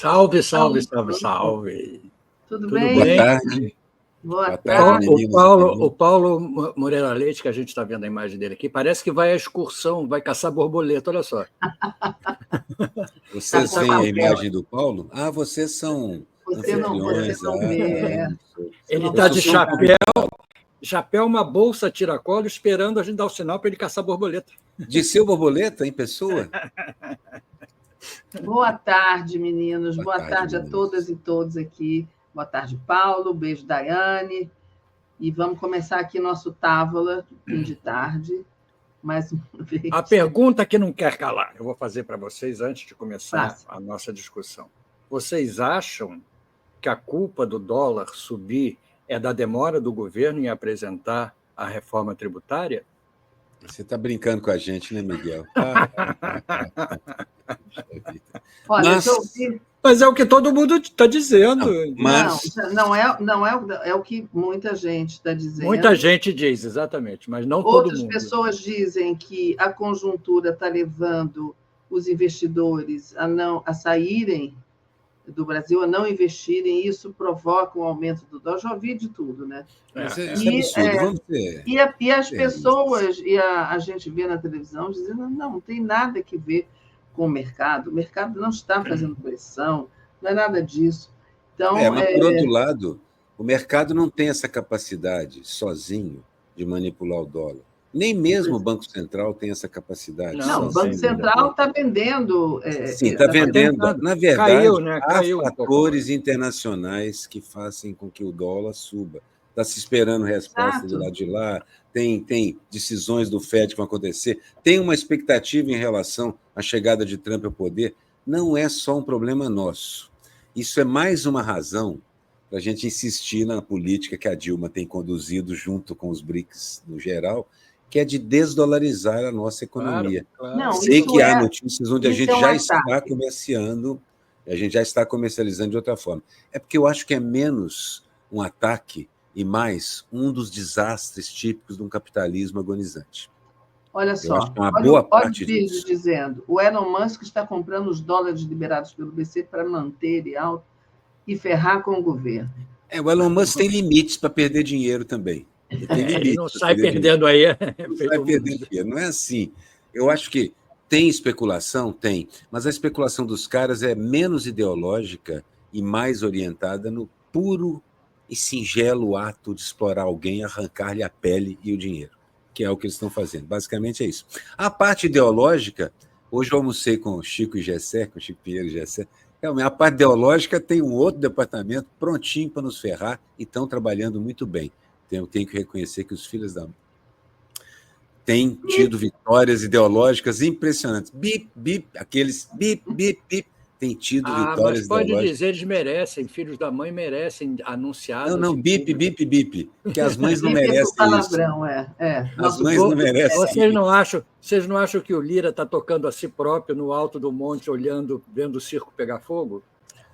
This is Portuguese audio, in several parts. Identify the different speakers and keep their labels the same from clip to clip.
Speaker 1: Salve, salve, salve, salve.
Speaker 2: Tudo
Speaker 1: Tudo
Speaker 2: bem?
Speaker 1: bem?
Speaker 3: Boa tarde.
Speaker 2: Boa
Speaker 3: Boa
Speaker 2: tarde.
Speaker 3: tarde,
Speaker 1: O
Speaker 3: meninas
Speaker 1: Paulo,
Speaker 3: e
Speaker 1: o
Speaker 3: meninos.
Speaker 1: Paulo Moreira Leite, que a gente está vendo a imagem dele aqui, parece que vai à excursão, vai caçar borboleta, olha só.
Speaker 3: Vocês
Speaker 2: Tá com
Speaker 3: veem a
Speaker 2: papel.
Speaker 3: imagem do Paulo? Ah, vocês são
Speaker 2: Você não
Speaker 3: anfitriões.
Speaker 2: vê. Você
Speaker 1: Ele
Speaker 2: não
Speaker 1: está
Speaker 2: vê.
Speaker 1: de chapéu, uma bolsa tiracolo, esperando a gente dar o sinal para ele caçar borboleta.
Speaker 3: De seu borboleta em pessoa?
Speaker 2: Boa tarde, meninos. Boa tarde a
Speaker 3: meninas.
Speaker 2: todas e todos aqui. Boa tarde, Paulo. Beijo, Daiane. E vamos começar aqui nosso Távola, fim de tarde. Mais uma vez.
Speaker 1: A pergunta que não quer calar, eu vou fazer para vocês antes de começar
Speaker 2: Faça.
Speaker 1: a nossa discussão. Vocês acham que a culpa do dólar subir é da demora do governo em apresentar a reforma tributária?
Speaker 3: Você está brincando com a gente, né, Miguel?
Speaker 2: Olha,
Speaker 3: Mas-
Speaker 2: eu ouvi.
Speaker 1: Mas é o que todo mundo está dizendo.
Speaker 3: Mas
Speaker 2: Não é o que muita gente está dizendo.
Speaker 1: Muita gente diz, exatamente, mas não todo
Speaker 2: Outras
Speaker 1: mundo.
Speaker 2: pessoas dizem que a conjuntura está levando os investidores a saírem do Brasil, a não investirem, e isso provoca um aumento do dólar. Já ouvi de tudo, né?
Speaker 3: isso é
Speaker 2: E,
Speaker 3: absurdo. Vamos ver.
Speaker 2: E as
Speaker 3: É
Speaker 2: pessoas, a gente vê na televisão dizendo, não tem nada que ver com o mercado não está fazendo pressão, não é nada disso. Então,
Speaker 3: Mas por outro lado, o mercado não tem essa capacidade sozinho de manipular o dólar. Nem mesmo o Banco Central tem essa capacidade.
Speaker 2: não, o
Speaker 3: sozinho.
Speaker 2: Banco Central está vendendo.
Speaker 3: Sim, está vendendo.
Speaker 1: tentando.
Speaker 3: Na verdade,
Speaker 1: Caiu, né?
Speaker 3: há
Speaker 1: Caiu um pouco.
Speaker 3: fatores internacionais que fazem com que o dólar suba. Está se esperando resposta
Speaker 2: Exato.
Speaker 3: do lado de lá, tem decisões do FED que vão acontecer, tem uma expectativa em relação à chegada de Trump ao poder. Não é só um problema nosso. Isso é mais uma razão para a gente insistir na política que a Dilma tem conduzido junto com os BRICS no geral, que é de desdolarizar a nossa economia.
Speaker 1: Claro.
Speaker 2: Não,
Speaker 3: Sei
Speaker 2: isso
Speaker 3: que há notícias onde a
Speaker 2: isso
Speaker 3: gente
Speaker 2: é um
Speaker 3: já
Speaker 2: ataque.
Speaker 3: está comerciando, a gente já está comercializando de outra forma. É porque eu acho que é menos um ataque e mais um dos desastres típicos de um capitalismo agonizante.
Speaker 2: Olha só,
Speaker 3: acho que uma
Speaker 2: olha,
Speaker 3: boa
Speaker 2: olha
Speaker 3: parte
Speaker 2: o vídeo
Speaker 3: disso.
Speaker 2: dizendo, o Elon Musk está comprando os dólares liberados pelo BC para manter ele alto e ferrar com o governo.
Speaker 3: O Elon Musk tem limites para perder dinheiro também. Ele tem limites.
Speaker 1: Ele não
Speaker 3: pra
Speaker 1: sai
Speaker 3: perder
Speaker 1: perdendo aí.
Speaker 3: Não sai perdendo dinheiro. Não é assim. Eu acho que tem especulação? Tem. Mas a especulação dos caras é menos ideológica e mais orientada no puro e singelo ato de explorar alguém, arrancar-lhe a pele e o dinheiro, que é o que eles estão fazendo. Basicamente é isso. A parte ideológica, hoje eu almocei com o Chico e Gessé, com o Chico Pinheiro e Gessé, realmente, a parte ideológica tem um outro departamento prontinho para nos ferrar e estão trabalhando muito bem. Eu tenho que reconhecer que os filhos da têm tido vitórias ideológicas impressionantes. Bip, bip, aqueles bip, bip, bip, têm tido vitórias
Speaker 1: mas pode
Speaker 3: ideológicas.
Speaker 1: dizer, eles merecem, filhos da mãe merecem anunciados.
Speaker 3: Não, bip, bip, bip, porque as mães não
Speaker 2: Bip é
Speaker 3: merecem
Speaker 2: palavrão,
Speaker 3: isso. As
Speaker 2: Nosso
Speaker 3: mães não merecem
Speaker 1: Vocês não acham que o Lira está tocando a si próprio no alto do monte, olhando, vendo o circo pegar fogo?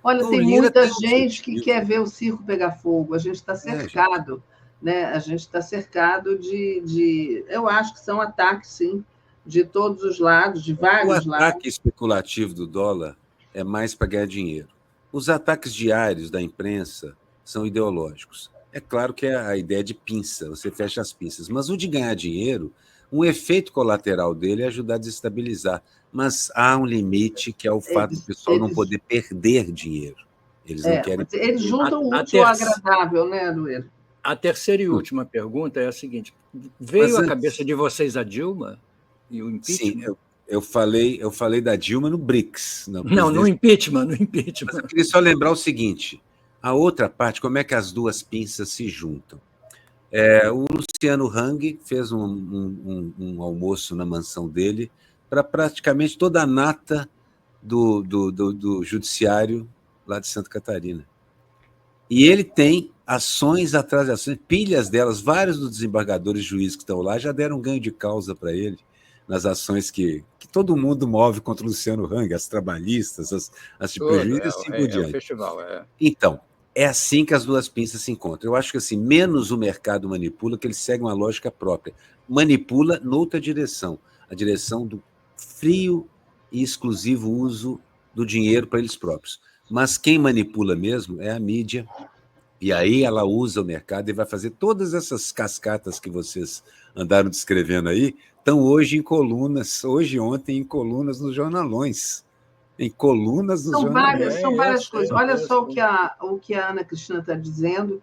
Speaker 2: Olha,
Speaker 3: O
Speaker 2: tem
Speaker 3: Lira
Speaker 2: muita
Speaker 3: tem um
Speaker 2: gente que
Speaker 3: objetivo.
Speaker 2: quer ver o circo pegar fogo. A gente está cercado, né? A gente está cercado de... Eu acho que são ataques, sim, de todos os lados, de vários
Speaker 3: O
Speaker 2: lados.
Speaker 3: ataque especulativo do dólar é mais para ganhar dinheiro. Os ataques diários da imprensa são ideológicos. É claro que é a ideia de pinça, você fecha as pinças. Mas o de ganhar dinheiro, um efeito colateral dele é ajudar a desestabilizar. Mas há um limite, que é o fato do pessoal não poder perder dinheiro. Eles não querem.
Speaker 2: Eles juntam o útil ao agradável, né, Luíra?
Speaker 1: A terceira e última pergunta é a seguinte: veio à cabeça de vocês a Dilma e o impeachment?
Speaker 3: Sim, eu falei da Dilma no BRICS.
Speaker 1: Não, no impeachment.
Speaker 3: Mas eu queria só lembrar o seguinte: a outra parte, como é que as duas pinças se juntam? O Luciano Hang fez um almoço na mansão dele para praticamente toda a nata do judiciário lá de Santa Catarina. E ele tem ações atrás de ações, pilhas delas, vários dos desembargadores juízes que estão lá já deram ganho de causa para ele nas ações que todo mundo move contra o Luciano Hang, as trabalhistas, as de prejuízo e assim por diante.
Speaker 1: O festival,
Speaker 3: Então, é assim que as duas pinças se encontram. Eu acho que assim, menos o mercado manipula, que ele segue uma lógica própria. Manipula noutra direção, a direção do frio e exclusivo uso do dinheiro para eles próprios. Mas quem manipula mesmo é a mídia, e aí ela usa o mercado e vai fazer todas essas cascatas que vocês andaram descrevendo aí, estão hoje em colunas, hoje e ontem em colunas nos jornalões. Em colunas nos jornalões.
Speaker 2: São várias coisas. Olha só o que a Ana Cristina está dizendo.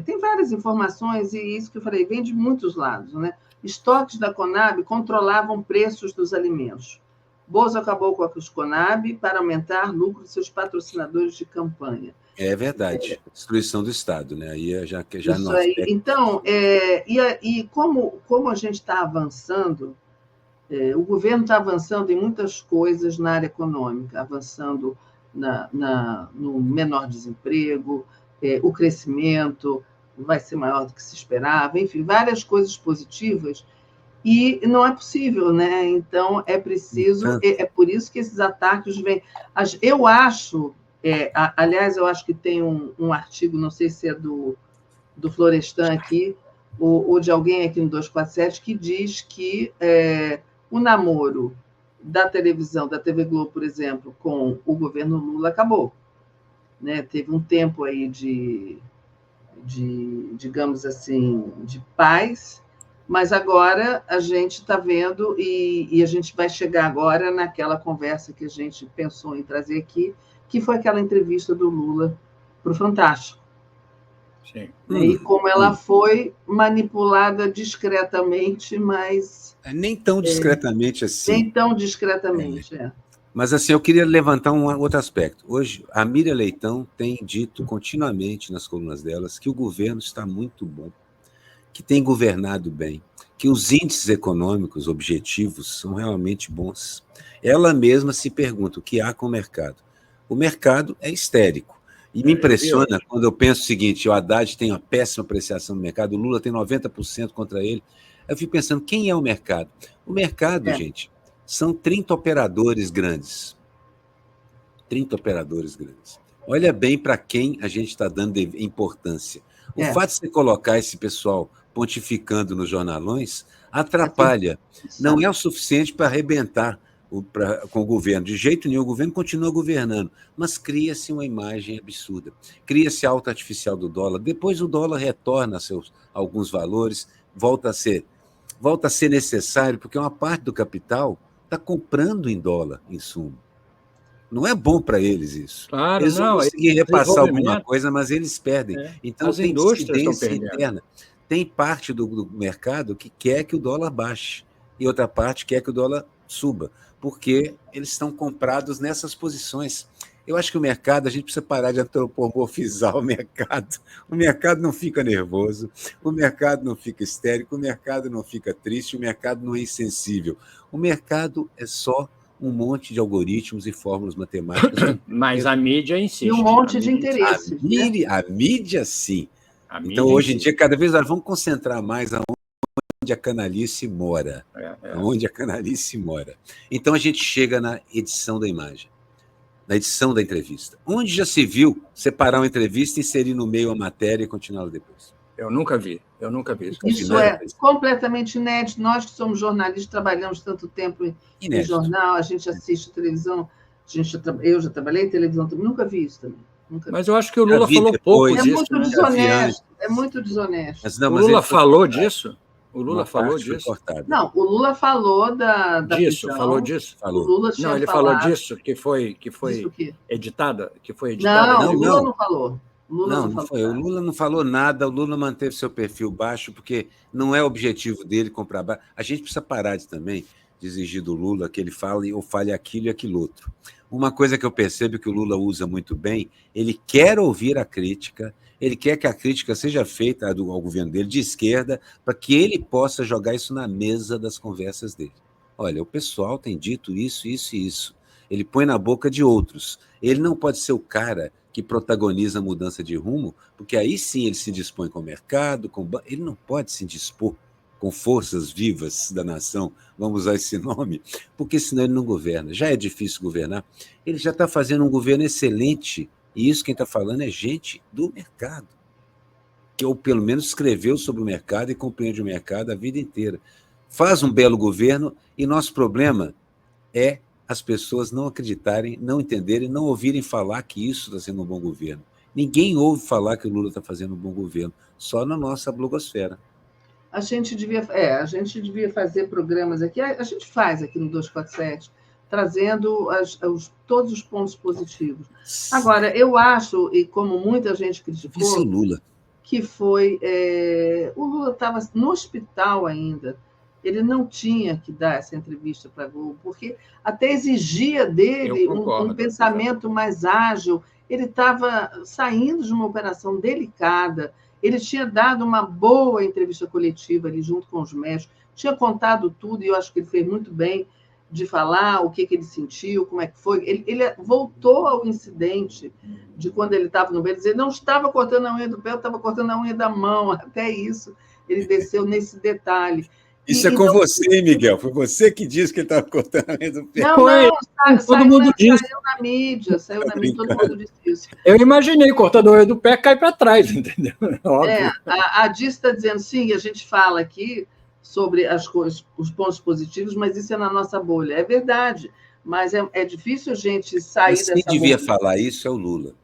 Speaker 2: Tem várias informações, e isso que eu falei, vem de muitos lados, né? Estoques da Conab controlavam preços dos alimentos. Bozo acabou com a Conab para aumentar lucro de seus patrocinadores de campanha.
Speaker 3: É verdade. Destruição do Estado, né? Aí já
Speaker 2: isso aí. Então, como a gente está avançando, o governo está avançando em muitas coisas na área econômica, avançando no menor desemprego, o crescimento vai ser maior do que se esperava, enfim, várias coisas positivas, e não é possível, né? Então, é preciso, é por isso que esses ataques vêm. Eu acho, aliás, eu acho que tem um artigo, não sei se é do Florestan aqui, ou de alguém aqui no 247, que diz que o namoro da televisão, da TV Globo, por exemplo, com o governo Lula acabou. Né? Teve um tempo aí de, digamos assim, de paz, mas agora a gente está vendo, e a gente vai chegar agora naquela conversa que a gente pensou em trazer aqui, que foi aquela entrevista do Lula para o Fantástico. Sim. E como ela foi manipulada discretamente, mas...
Speaker 3: Nem tão discretamente assim.
Speaker 2: Nem tão discretamente,
Speaker 3: Mas, assim, eu queria levantar um outro aspecto. Hoje, a Miriam Leitão tem dito continuamente nas colunas delas que o governo está muito bom, que tem governado bem, que os índices econômicos objetivos são realmente bons. Ela mesma se pergunta o que há com o mercado. O mercado é histérico. E me impressiona quando eu penso o seguinte, o Haddad tem uma péssima apreciação no mercado, o Lula tem 90% contra ele. Eu fico pensando, quem é o mercado? O mercado, gente, são 30 operadores grandes. 30 operadores grandes. Olha bem para quem a gente está dando importância. O fato de você colocar esse pessoal pontificando nos jornalões atrapalha. Não é o suficiente para arrebentar com o governo. De jeito nenhum, o governo continua governando, mas cria-se uma imagem absurda. Cria-se a alta artificial do dólar. Depois o dólar retorna a alguns valores, volta a ser necessário, porque uma parte do capital está comprando em dólar, em suma. Não é bom para eles isso.
Speaker 1: Claro,
Speaker 3: eles vão conseguir repassar alguma coisa, mas eles perdem. Então,
Speaker 1: as indústrias estão perdendo.
Speaker 3: Interna. Tem parte do mercado que quer que o dólar baixe e outra parte quer que o dólar suba, porque eles estão comprados nessas posições. Eu acho que o mercado, a gente precisa parar de antropomorfizar o mercado. O mercado não fica nervoso, o mercado não fica histérico, o mercado não fica triste, o mercado não é insensível. O mercado é só um monte de algoritmos e fórmulas matemáticas.
Speaker 1: Mas a mídia insiste.
Speaker 2: E um monte de interesse.
Speaker 3: A mídia, sim. Então, hoje em dia, cada vez nós vamos concentrar mais onde a canalice mora. Onde a canalice mora. Então, a gente chega na edição da imagem, na edição da entrevista. Onde já se viu separar uma entrevista, inserir no meio a matéria e continuá-la depois?
Speaker 1: Eu nunca vi isso.
Speaker 2: Isso é completamente inédito. Nós que somos jornalistas, trabalhamos tanto tempo em jornal, a gente assiste televisão, eu já trabalhei em televisão também, nunca vi isso também.
Speaker 1: Mas eu acho que o Lula falou pouco disso.
Speaker 2: Muito desonesto, é muito desonesto.
Speaker 1: O Lula falou disso? O Lula falou disso?
Speaker 2: Não, o Lula falou da
Speaker 1: disso, prisão. Falou disso?
Speaker 2: Falou. O Lula
Speaker 1: não, ele falou disso, que foi editada?
Speaker 2: Não, o Lula não falou.
Speaker 3: Não foi. O Lula não falou nada, o Lula manteve seu perfil baixo, porque não é objetivo dele comprar baixo. A gente precisa parar também de exigir do Lula que ele fale ou fale aquilo e aquilo outro. Uma coisa que eu percebo que o Lula usa muito bem, ele quer ouvir a crítica, ele quer que a crítica seja feita ao governo dele de esquerda, para que ele possa jogar isso na mesa das conversas dele. Olha, o pessoal tem dito isso, isso e isso. Ele põe na boca de outros. Ele não pode ser o cara que protagoniza a mudança de rumo, porque aí sim ele se dispõe com o mercado, ele não pode se dispor com forças vivas da nação, vamos usar esse nome, porque senão ele não governa. Já é difícil governar. Ele já está fazendo um governo excelente, e isso quem está falando é gente do mercado, que ou pelo menos escreveu sobre o mercado e compreende o mercado a vida inteira. Faz um belo governo, e nosso problema é as pessoas não acreditarem, não entenderem, não ouvirem falar que isso está sendo um bom governo. Ninguém ouve falar que o Lula está fazendo um bom governo, só na nossa blogosfera.
Speaker 2: A gente devia fazer programas aqui, a gente faz aqui no 247, trazendo todos os pontos positivos. Agora, eu acho, e como muita gente criticou,
Speaker 3: isso é o Lula.
Speaker 2: Que foi... o Lula estava no hospital ainda, ele não tinha que dar essa entrevista para a Globo, porque até exigia dele um pensamento mais ágil. Ele estava saindo de uma operação delicada, ele tinha dado uma boa entrevista coletiva ali junto com os médicos, tinha contado tudo, e eu acho que ele fez muito bem de falar o que ele sentiu, como é que foi. Ele voltou ao incidente de quando ele estava no meio, dizer, não estava cortando a unha do pé, eu estava cortando a unha da mão, até isso ele desceu nesse detalhe.
Speaker 3: Isso é com você, Miguel. Foi você que disse que ele estava cortando a unha do pé.
Speaker 1: Todo mundo disse.
Speaker 2: Saiu na mídia, todo mundo disse isso.
Speaker 1: Eu imaginei, cortando a unha do pé, cai para trás, entendeu? Óbvio.
Speaker 2: A Diz está dizendo, sim, a gente fala aqui sobre as coisas, os pontos positivos, mas isso é na nossa bolha. É verdade, mas é difícil a gente sair dessa bolha.
Speaker 3: Quem devia falar isso é o Lula.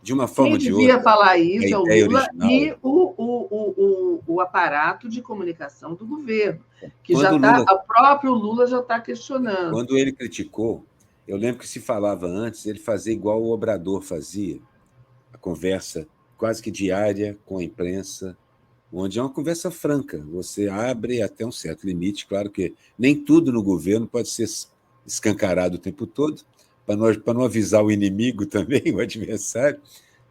Speaker 3: De uma forma ou de outra.
Speaker 2: Quem devia falar isso é o Lula
Speaker 3: original.
Speaker 2: E o aparato de comunicação do governo, que o próprio Lula já está questionando.
Speaker 3: Quando ele criticou, eu lembro que se falava antes, ele fazia igual o Obrador fazia, a conversa quase que diária com a imprensa, onde é uma conversa franca. Você abre até um certo limite, claro que nem tudo no governo pode ser escancarado o tempo todo, para não avisar o inimigo também, o adversário,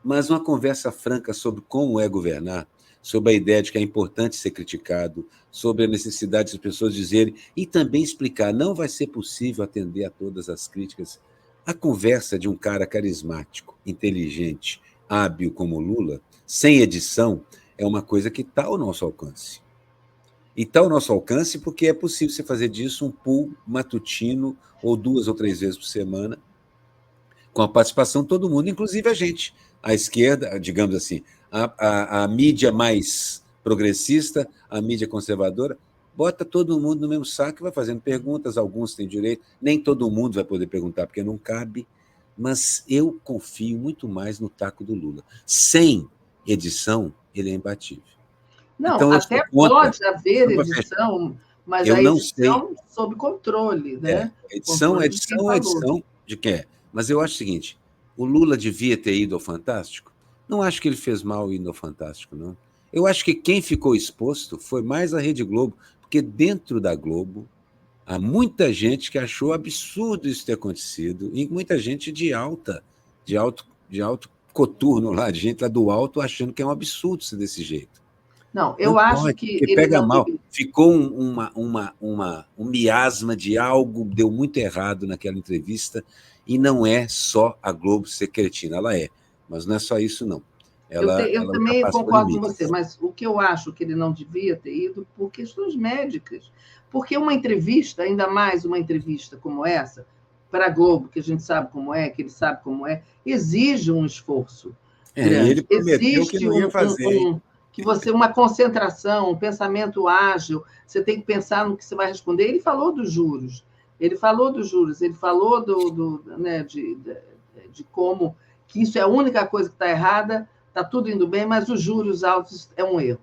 Speaker 3: mas uma conversa franca sobre como é governar, sobre a ideia de que é importante ser criticado, sobre a necessidade das pessoas dizerem, e também explicar, não vai ser possível atender a todas as críticas. A conversa de um cara carismático, inteligente, hábil como Lula, sem edição, é uma coisa que está ao nosso alcance. E está ao nosso alcance porque é possível você fazer disso um pool matutino ou 2 ou 3 vezes por semana, com a participação de todo mundo, inclusive a gente. A esquerda, digamos assim, a mídia mais progressista, a mídia conservadora, bota todo mundo no mesmo saco e vai fazendo perguntas, alguns têm direito, nem todo mundo vai poder perguntar porque não cabe, mas eu confio muito mais no taco do Lula. Sem edição, ele é imbatível.
Speaker 2: Não, então, até pode haver edição, mas a edição sob controle, né?
Speaker 3: Edição de quem é. Mas eu acho o seguinte, o Lula devia ter ido ao Fantástico? Não acho que ele fez mal indo ao Fantástico, não. Eu acho que quem ficou exposto foi mais a Rede Globo, porque dentro da Globo há muita gente que achou absurdo isso ter acontecido, e muita gente de alto coturno lá, de gente lá do alto achando que é um absurdo ser desse jeito.
Speaker 2: Não, eu acho que ele
Speaker 3: pega mal. Ficou um miasma de algo deu muito errado naquela entrevista, e não é só a Globo ser cretina, ela é, mas não é só isso, não.
Speaker 2: Eu também concordo com você, mas o que eu acho que ele não devia ter ido por questões médicas, porque uma entrevista, ainda mais uma entrevista como essa, para a Globo, que a gente sabe como é, que ele sabe como é, exige um esforço grande.
Speaker 3: Ele prometeu que não ia fazer.
Speaker 2: Uma concentração, um pensamento ágil, você tem que pensar no que você vai responder. Ele falou dos juros, ele falou de como que isso é a única coisa que está errada, está tudo indo bem, mas os juros altos é um erro.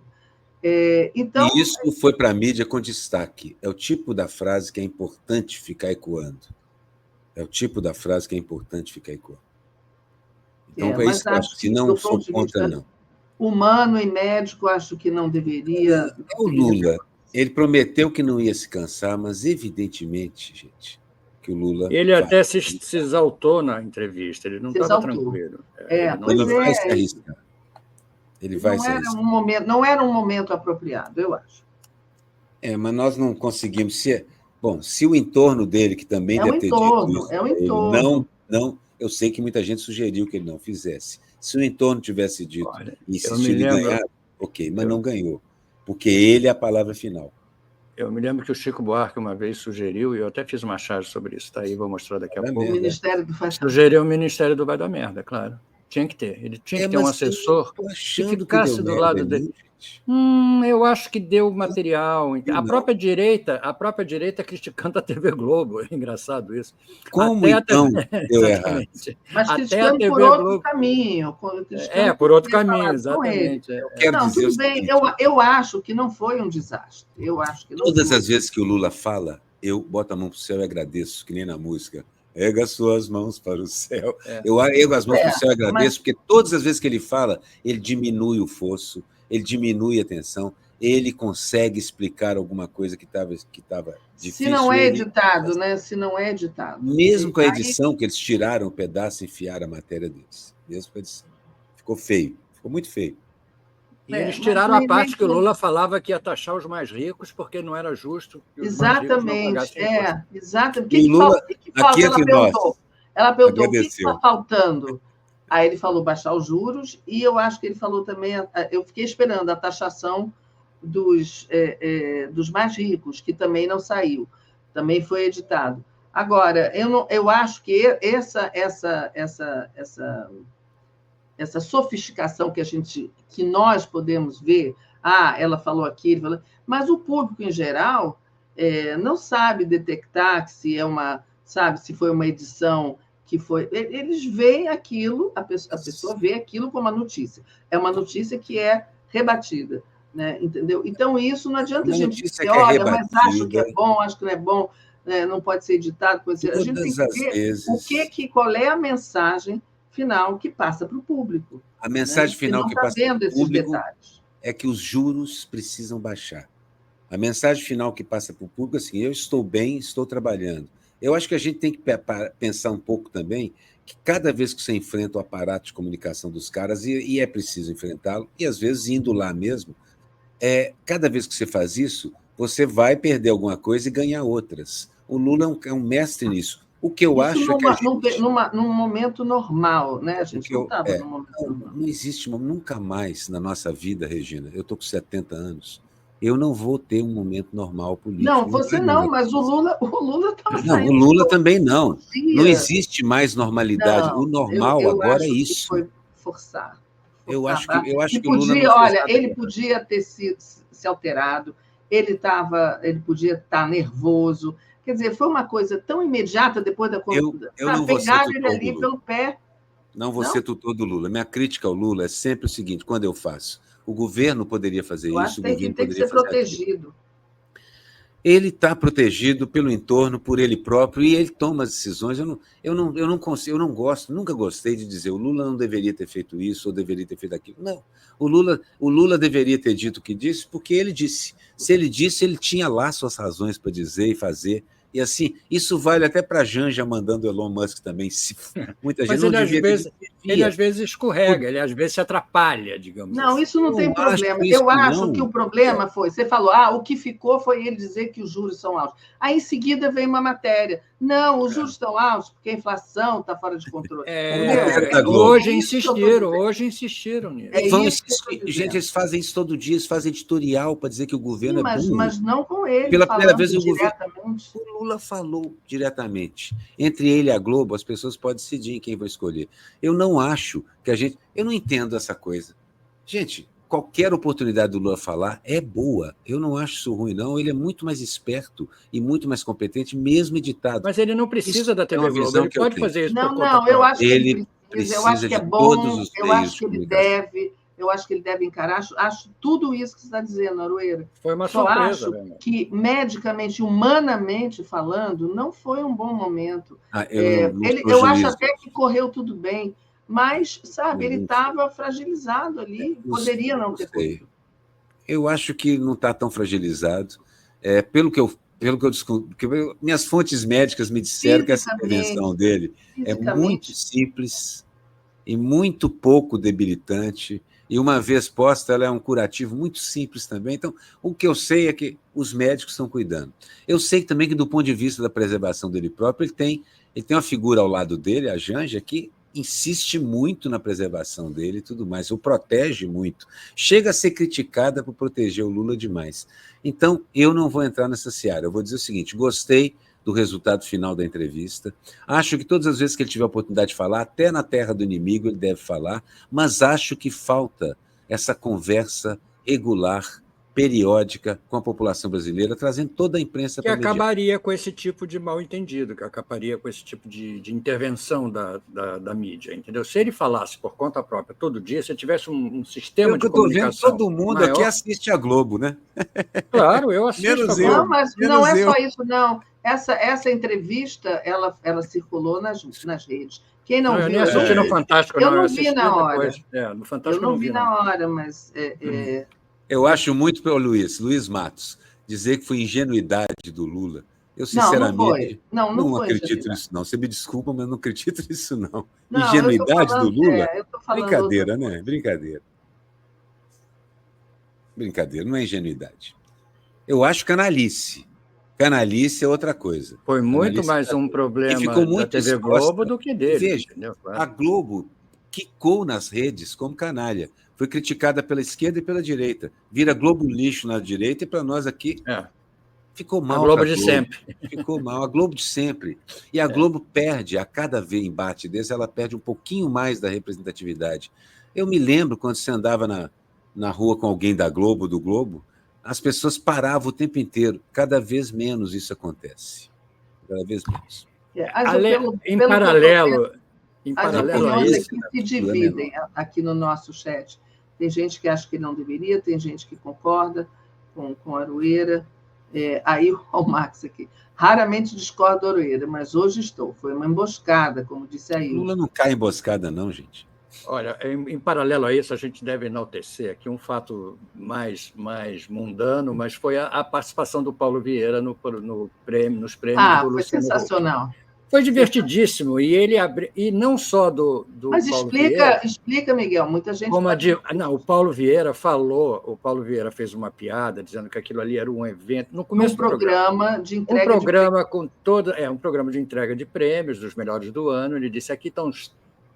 Speaker 2: Então,
Speaker 3: e isso foi para a mídia com destaque. É o tipo da frase que é importante ficar ecoando. Então, é isso que eu acho que não sou contra, não.
Speaker 2: Humano e médico, acho que não deveria.
Speaker 3: É o Lula. Ele prometeu que não ia se cansar, mas evidentemente, gente, que o Lula...
Speaker 1: Ele até se exaltou na entrevista, ele não estava tranquilo.
Speaker 3: Ele vai se arriscar.
Speaker 2: Não era um momento apropriado, eu acho.
Speaker 3: Mas nós não conseguimos... Se o entorno dele, que também deve ter dito isso...
Speaker 2: É o entorno.
Speaker 3: Eu sei que muita gente sugeriu que ele não fizesse. Se o entorno tivesse dito insistido em ganhar, ok, mas não ganhou, porque ele é a palavra final.
Speaker 1: Eu me lembro que o Chico Buarque uma vez sugeriu, e eu até fiz uma charge sobre isso, tá aí, vou mostrar daqui a pouco.
Speaker 2: O Ministério do Faz
Speaker 1: Sugeriu o Ministério do Vai da Merda, claro. Tinha que ter. Ele tinha que ter um assessor que
Speaker 3: que
Speaker 1: ficasse do lado dele. Eu acho que deu material. A própria direita criticando a TV Globo. É engraçado isso.
Speaker 3: Como então deu errado?
Speaker 2: Mas criticando por outro caminho.
Speaker 1: Por outro caminho, exatamente.
Speaker 3: Eu quero dizer
Speaker 2: tudo bem. Eu acho que não foi um desastre. Eu acho que não
Speaker 3: Todas as vezes que o Lula fala, eu boto a mão para o céu e agradeço, que nem na música. Erga suas mãos para o céu. Eu ergo as mãos para o céu e agradeço, porque todas as vezes que ele fala, ele diminui o fosso, ele diminui a tensão, ele consegue explicar alguma coisa que estava difícil.
Speaker 2: Se não é editado, né? Se não é editado.
Speaker 3: Mesmo com a edição, que eles tiraram o pedaço e enfiaram a matéria deles. Mesmo com a edição. Ficou feio, ficou muito feio.
Speaker 1: E eles tiraram a parte que o Lula falava que ia taxar os mais ricos porque não era justo que os mais ricos não pagassem imposto.
Speaker 2: Exatamente. O Lula, aqui ela perguntou o que está faltando. Aí ele falou baixar os juros, e eu acho que ele falou também, eu fiquei esperando a taxação dos mais ricos, que também não saiu, também foi editado. Agora, eu acho que essa sofisticação que nós podemos ver, ela falou aquilo, mas o público em geral não sabe detectar que se foi uma edição que foi. Eles veem aquilo, a pessoa vê aquilo como uma notícia. É uma notícia que é rebatida, né? Entendeu? Então, isso não adianta a gente dizer, olha, mas acho que é bom, acho que não é bom, né? Não pode ser editado. A gente tem que ver qual é a mensagem final que passa para o público.
Speaker 3: A mensagem final que passa para o público é que os juros precisam baixar. A mensagem final que passa para o público é assim: eu estou bem, estou trabalhando. Eu acho que a gente tem que pensar um pouco também que cada vez que você enfrenta o aparato de comunicação dos caras, e é preciso enfrentá-lo, e às vezes indo lá mesmo, cada vez que você faz isso, você vai perder alguma coisa e ganhar outras. O Lula é um mestre nisso. O que eu acho é que
Speaker 2: num momento normal, né? A gente não estava num momento normal.
Speaker 3: Não existe nunca mais na nossa vida, Regina, eu estou com 70 anos, eu não vou ter um momento normal político.
Speaker 2: Não, você não, mas o Lula estava saindo.
Speaker 3: Não, o Lula também não. Não existe mais normalidade. O normal agora é isso.
Speaker 2: Foi forçar.
Speaker 3: Eu acho que o Lula
Speaker 2: não olha, ele podia ter se alterado, ele podia estar nervoso. Quer dizer, foi uma coisa tão imediata depois da conduta. Pegaram ele ali pelo pé.
Speaker 3: Não vou ser tutor do Lula. Minha crítica ao Lula é sempre o seguinte: quando eu faço, o governo poderia fazer isso, o governo
Speaker 2: tem que ser protegido.
Speaker 3: Ele está protegido pelo entorno, por ele próprio, e ele toma as decisões. Eu não consigo, eu não gosto, nunca gostei de dizer o Lula não deveria ter feito isso ou deveria ter feito aquilo. Não, o Lula deveria ter dito o que disse, porque ele disse. Se ele disse, ele tinha lá suas razões para dizer e fazer. E assim, isso vale até para a Janja mandando o Elon Musk também. Muita gente
Speaker 1: mas ele às vezes escorrega, ele às vezes se atrapalha, digamos assim.
Speaker 2: Não, isso não tem problema. Eu acho que o problema foi, você falou, o que ficou foi ele dizer que os juros são altos. Aí em seguida vem uma matéria. Não, os juros estão altos porque a inflação está fora de controle.
Speaker 1: Hoje insistiram nisso.
Speaker 3: Gente, eles fazem isso todo dia, eles fazem editorial para dizer que o governo é burro.
Speaker 2: Mas não com ele.
Speaker 3: Pela primeira vez o Lula falou diretamente. Entre ele e a Globo, as pessoas podem decidir quem vai escolher. Eu não acho que eu não entendo essa coisa. Gente, qualquer oportunidade do Lula falar é boa. Eu não acho isso ruim, não. Ele é muito mais esperto e muito mais competente, mesmo editado.
Speaker 1: Mas ele não precisa da TV Globo. Ele pode fazer isso.
Speaker 2: Não, eu acho que ele
Speaker 3: precisa.
Speaker 2: Eu acho que é bom. Eu acho que ele deve. Eu acho que ele deve encarar. Acho tudo isso que você está dizendo, Aroeira.
Speaker 1: Foi uma surpresa.
Speaker 2: Só acho que, medicamente, humanamente falando, não foi um bom momento. Eu acho até que correu tudo bem, mas, sabe, ele estava fragilizado ali. Poderia não ter corrido.
Speaker 3: Eu acho que não está tão fragilizado. Pelo que eu descobri, minhas fontes médicas me disseram que essa intervenção dele é muito simples e muito pouco debilitante. E uma vez posta, ela é um curativo muito simples também. Então, o que eu sei é que os médicos estão cuidando. Eu sei também que, do ponto de vista da preservação dele próprio, ele tem uma figura ao lado dele, a Janja, que insiste muito na preservação dele e tudo mais, o protege muito. Chega a ser criticada por proteger o Lula demais. Então, eu não vou entrar nessa seara. Eu vou dizer o seguinte: gostei do resultado final da entrevista. Acho que todas as vezes que ele tiver a oportunidade de falar, até na terra do inimigo ele deve falar, mas acho que falta essa conversa regular, periódica, com a população brasileira, trazendo toda a imprensa
Speaker 1: Que
Speaker 3: para mediar.
Speaker 1: acabaria com esse tipo de mal-entendido, que acabaria com esse tipo de intervenção da mídia, entendeu? Se ele falasse por conta própria todo dia, se tivesse um sistema de comunicação
Speaker 3: todo mundo
Speaker 1: maior,
Speaker 3: aqui assiste a Globo, né?
Speaker 1: Claro, eu assisto
Speaker 3: Menos
Speaker 1: a
Speaker 3: eu.
Speaker 1: Globo.
Speaker 2: Não, mas não é só isso, não. Essa entrevista, ela circulou nas redes. Quem não
Speaker 1: Eu
Speaker 2: viu...
Speaker 1: nem assisti no Fantástico,
Speaker 2: eu
Speaker 1: não.
Speaker 2: não
Speaker 1: Eu
Speaker 2: vi
Speaker 1: assisti
Speaker 2: na hora.
Speaker 1: depois. No Fantástico
Speaker 2: eu não vi na hora, mas...
Speaker 3: Eu acho muito pelo Luiz Matos, dizer que foi ingenuidade do Lula. Eu, sinceramente,
Speaker 2: não foi
Speaker 3: acredito nisso, não. Você me desculpa, mas eu não acredito nisso, não.
Speaker 2: Não,
Speaker 3: Ingenuidade do Lula?
Speaker 2: eu tô falando
Speaker 3: Brincadeira, né? Brincadeira. Brincadeira, não é ingenuidade. Eu acho canalice. Canalice é outra coisa.
Speaker 1: Foi muito
Speaker 3: Canalice
Speaker 1: mais um problema
Speaker 3: ficou muito
Speaker 1: da TV
Speaker 3: exposta.
Speaker 1: Globo do que dele.
Speaker 3: Veja,
Speaker 1: entendeu?
Speaker 3: a Globo quicou nas redes como canalha. Foi criticada pela esquerda e pela direita. Vira Globo lixo na direita e para nós aqui ficou mal.
Speaker 1: A Globo de sempre.
Speaker 3: Ficou mal, a Globo de sempre. E a Globo perde, a cada vez embate desse, ela perde um pouquinho mais da representatividade. Eu me lembro quando você andava na rua com alguém da Globo, do Globo, as pessoas paravam o tempo inteiro. Cada vez menos isso acontece. Cada vez menos.
Speaker 1: Em paralelo
Speaker 2: as opiniões aqui se dividem aqui no nosso chat. Tem gente que acha que não deveria, tem gente que concorda com a Aroeira. Aí o Max aqui. Raramente discordo da Aroeira, mas hoje estou. Foi uma emboscada, como disse aí.
Speaker 3: Lula não cai emboscada, não, gente.
Speaker 1: Olha, em paralelo a isso, a gente deve enaltecer aqui um fato mais mundano, mas foi a participação do Paulo Vieira nos prêmios do Luciano
Speaker 2: foi sensacional.
Speaker 1: Huck. Foi divertidíssimo, e não só do
Speaker 2: Mas
Speaker 1: Paulo Vieira.
Speaker 2: Explica, Miguel, muita gente...
Speaker 1: Não, o Paulo Vieira fez uma piada dizendo que aquilo ali era um evento, no começo do
Speaker 2: programa de entrega
Speaker 1: um programa de entrega de prêmios dos melhores do ano. Ele disse, aqui estão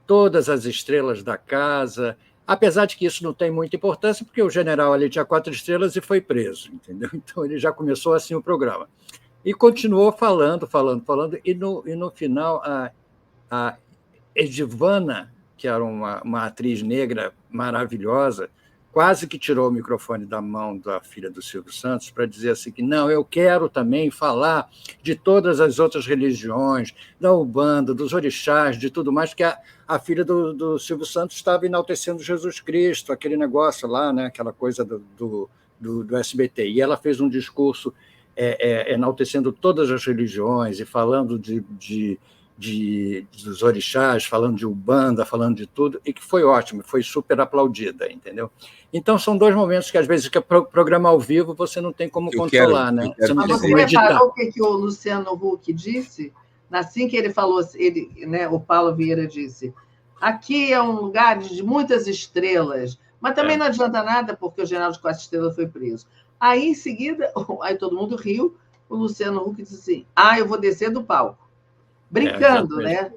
Speaker 1: todas as estrelas da casa, apesar de que isso não tem muita importância, porque o general ali tinha 4 estrelas e foi preso, entendeu? Então ele já começou assim o programa. E continuou falando, e no final a Edivana, que era uma atriz negra maravilhosa, quase que tirou o microfone da mão da filha do Silvio Santos para dizer assim que não, eu quero também falar de todas as outras religiões, da Umbanda, dos orixás, de tudo mais, que a filha do Silvio Santos estava enaltecendo Jesus Cristo, aquele negócio lá, né, aquela coisa do SBT. E ela fez um discurso enaltecendo todas as religiões e falando dos orixás, falando de Umbanda, falando de tudo, e que foi ótimo, foi super aplaudida, entendeu? Então, são 2 momentos que, às vezes, que programa ao vivo você não tem como controlar, né?
Speaker 2: Você não tem como editar. Reparou o que o Luciano Huck disse? Assim que ele falou, o Paulo Vieira disse, aqui é um lugar de muitas estrelas, mas também não adianta nada, porque o general de 4 estrelas foi preso. Aí, em seguida, aí todo mundo riu, o Luciano Huck disse assim, eu vou descer do palco. Brincando, né?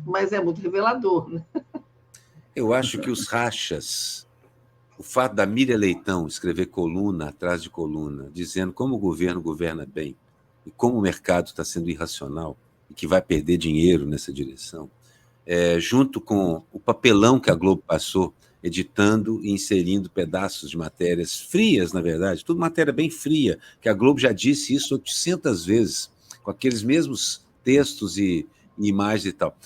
Speaker 2: Mas é muito revelador. Né?
Speaker 3: Eu acho que os rachas, o fato da Miriam Leitão escrever coluna atrás de coluna, dizendo como o governo governa bem e como o mercado está sendo irracional e que vai perder dinheiro nessa direção, junto com o papelão que a Globo passou, editando e inserindo pedaços de matérias frias, na verdade, tudo matéria bem fria, que a Globo já disse isso 800 vezes, com aqueles mesmos textos e imagens e tal.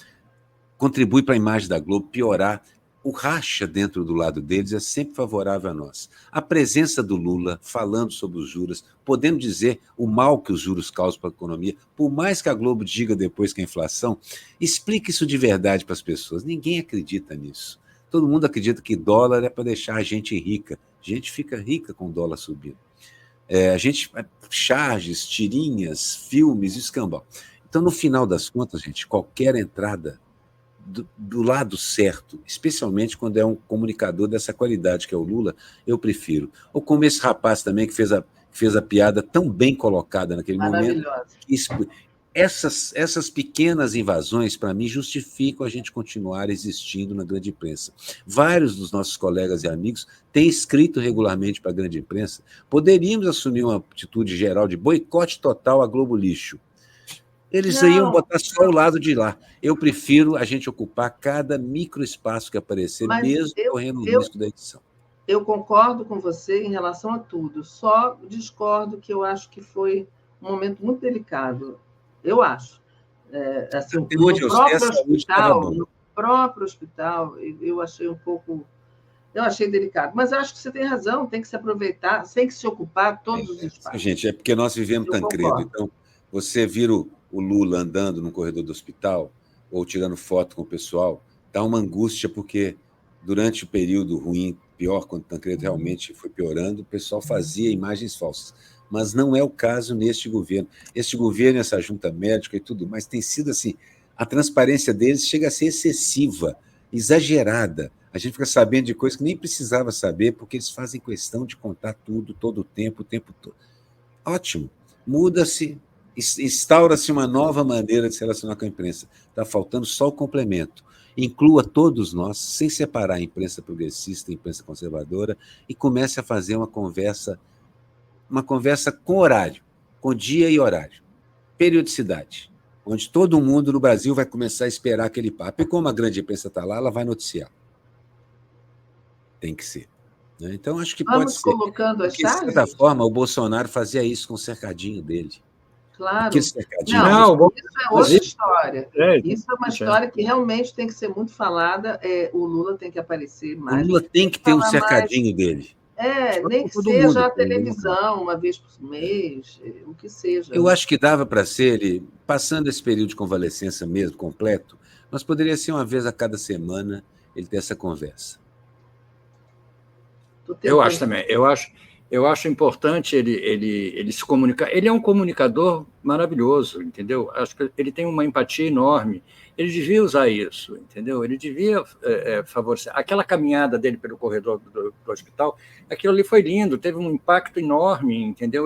Speaker 3: Contribui para a imagem da Globo piorar. O racha dentro do lado deles é sempre favorável a nós. A presença do Lula falando sobre os juros, podendo dizer o mal que os juros causam para a economia, por mais que a Globo diga depois que a inflação, explique isso de verdade para as pessoas. Ninguém acredita nisso. Todo mundo acredita que dólar é para deixar a gente rica. A gente fica rica com o dólar subindo. A gente charges, tirinhas, filmes, escambau. Então, no final das contas, gente, qualquer entrada do lado certo, especialmente quando é um comunicador dessa qualidade que é o Lula, eu prefiro. Ou como esse rapaz também que fez a piada tão bem colocada naquele momento. Essas pequenas invasões, para mim, justificam a gente continuar existindo na grande imprensa. Vários dos nossos colegas e amigos têm escrito regularmente para a grande imprensa. Poderíamos assumir uma atitude geral de boicote total à Globo Lixo. Eles iam botar só o lado de lá. Eu prefiro a gente ocupar cada microespaço que aparecer, mesmo correndo o risco da edição.
Speaker 2: Eu concordo com você em relação a tudo, só discordo que eu acho que foi um momento muito delicado. Eu acho. Assim, no próprio hospital, eu achei um pouco... Eu achei delicado. Mas eu acho que você tem razão, tem que se aproveitar, tem que se ocupar todos os espaços.
Speaker 3: Gente, é porque nós vivemos Tancredo. Então, você vira o Lula andando no corredor do hospital ou tirando foto com o pessoal, dá uma angústia, porque durante o período ruim, pior, quando Tancredo realmente foi piorando, o pessoal fazia imagens falsas. Mas não é o caso neste governo. Este governo, essa junta médica e tudo mais, tem sido assim, a transparência deles chega a ser excessiva, exagerada. A gente fica sabendo de coisas que nem precisava saber, porque eles fazem questão de contar tudo, todo o tempo todo. Ótimo. Muda-se, instaura-se uma nova maneira de se relacionar com a imprensa. Está faltando só o complemento. Inclua todos nós, sem separar a imprensa progressista e a imprensa conservadora, e comece a fazer uma conversa com horário, com dia e horário. Periodicidade, onde todo mundo no Brasil vai começar a esperar aquele papo. E como a grande imprensa está lá, ela vai noticiar. Tem que ser. Né? Então, acho que pode ser.
Speaker 2: Colocando as chaves?
Speaker 3: De certa forma, o Bolsonaro fazia isso com o cercadinho dele.
Speaker 2: Claro.
Speaker 3: Cercadinho
Speaker 2: isso é outra história. Isso é uma história que realmente tem que ser muito falada. O Lula tem que aparecer mais.
Speaker 3: O Lula tem que ter um cercadinho dele.
Speaker 2: Nem que seja a televisão, uma vez por mês, o que seja.
Speaker 3: Eu acho que dava para ser, ele, passando esse período de convalescença mesmo, completo, mas poderia ser uma vez a cada semana ele ter essa conversa.
Speaker 1: Eu acho também. Eu acho importante ele se comunicar. Ele é um comunicador maravilhoso, entendeu? Acho que ele tem uma empatia enorme. Ele devia usar isso, entendeu? Ele devia favorecer. Aquela caminhada dele pelo corredor do hospital, aquilo ali foi lindo, teve um impacto enorme, entendeu?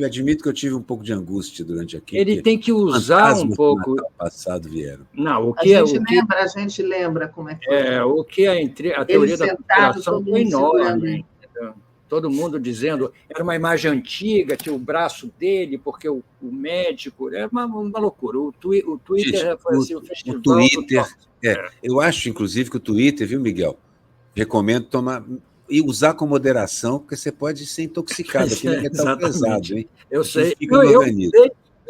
Speaker 3: Admito que eu tive um pouco de angústia durante aquilo.
Speaker 1: Ele tem que usar um pouco.
Speaker 3: Do passado vieram.
Speaker 1: Não,
Speaker 2: a gente lembra como é que foi.
Speaker 1: O que a teoria da conspiração foi enorme. Todo mundo dizendo era uma imagem antiga, tinha o braço dele, porque o médico... Era uma loucura. O Twitter foi assim, o festival...
Speaker 3: O Twitter... Eu acho, inclusive, que o Twitter, viu, Miguel? Recomendo tomar... E usar com moderação, porque você pode ser intoxicado. Aquilo é metal pesado, hein?
Speaker 1: Eu sei. Eu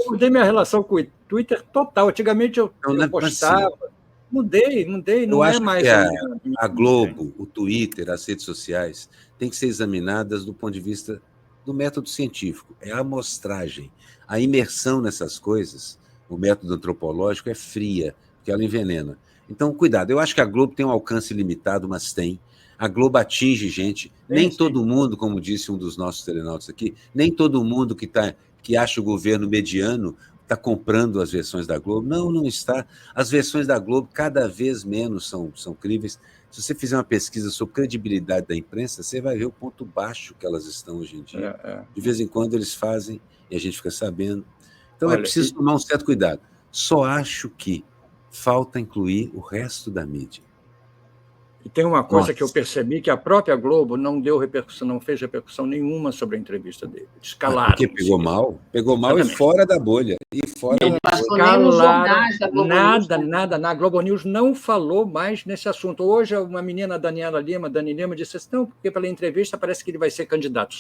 Speaker 1: mudei minha relação com o Twitter total. Antigamente eu postava... Mudei, não é mais...
Speaker 3: A Globo, o Twitter, as redes sociais, têm que ser examinadas do ponto de vista do método científico. É a amostragem. A imersão nessas coisas, o método antropológico, é fria, porque ela envenena. Então, cuidado. Eu acho que a Globo tem um alcance limitado, mas tem. A Globo atinge gente. Nem todo mundo, como disse um dos nossos telenautas aqui, nem todo mundo que acha o governo mediano está comprando as versões da Globo. Não está. As versões da Globo cada vez menos são críveis. Se você fizer uma pesquisa sobre credibilidade da imprensa, você vai ver o ponto baixo que elas estão hoje em dia. De vez em quando eles fazem e a gente fica sabendo. Então, é preciso tomar um certo cuidado. Só acho que falta incluir o resto da mídia.
Speaker 1: E tem uma coisa que eu percebi, que a própria Globo não fez repercussão nenhuma sobre a entrevista dele. Escalaram.
Speaker 3: Porque pegou mal e fora da bolha.
Speaker 1: Nada. Na Globo News não falou mais nesse assunto. Hoje, uma menina, Dani Lima, disse assim, não, porque pela entrevista parece que ele vai ser candidato.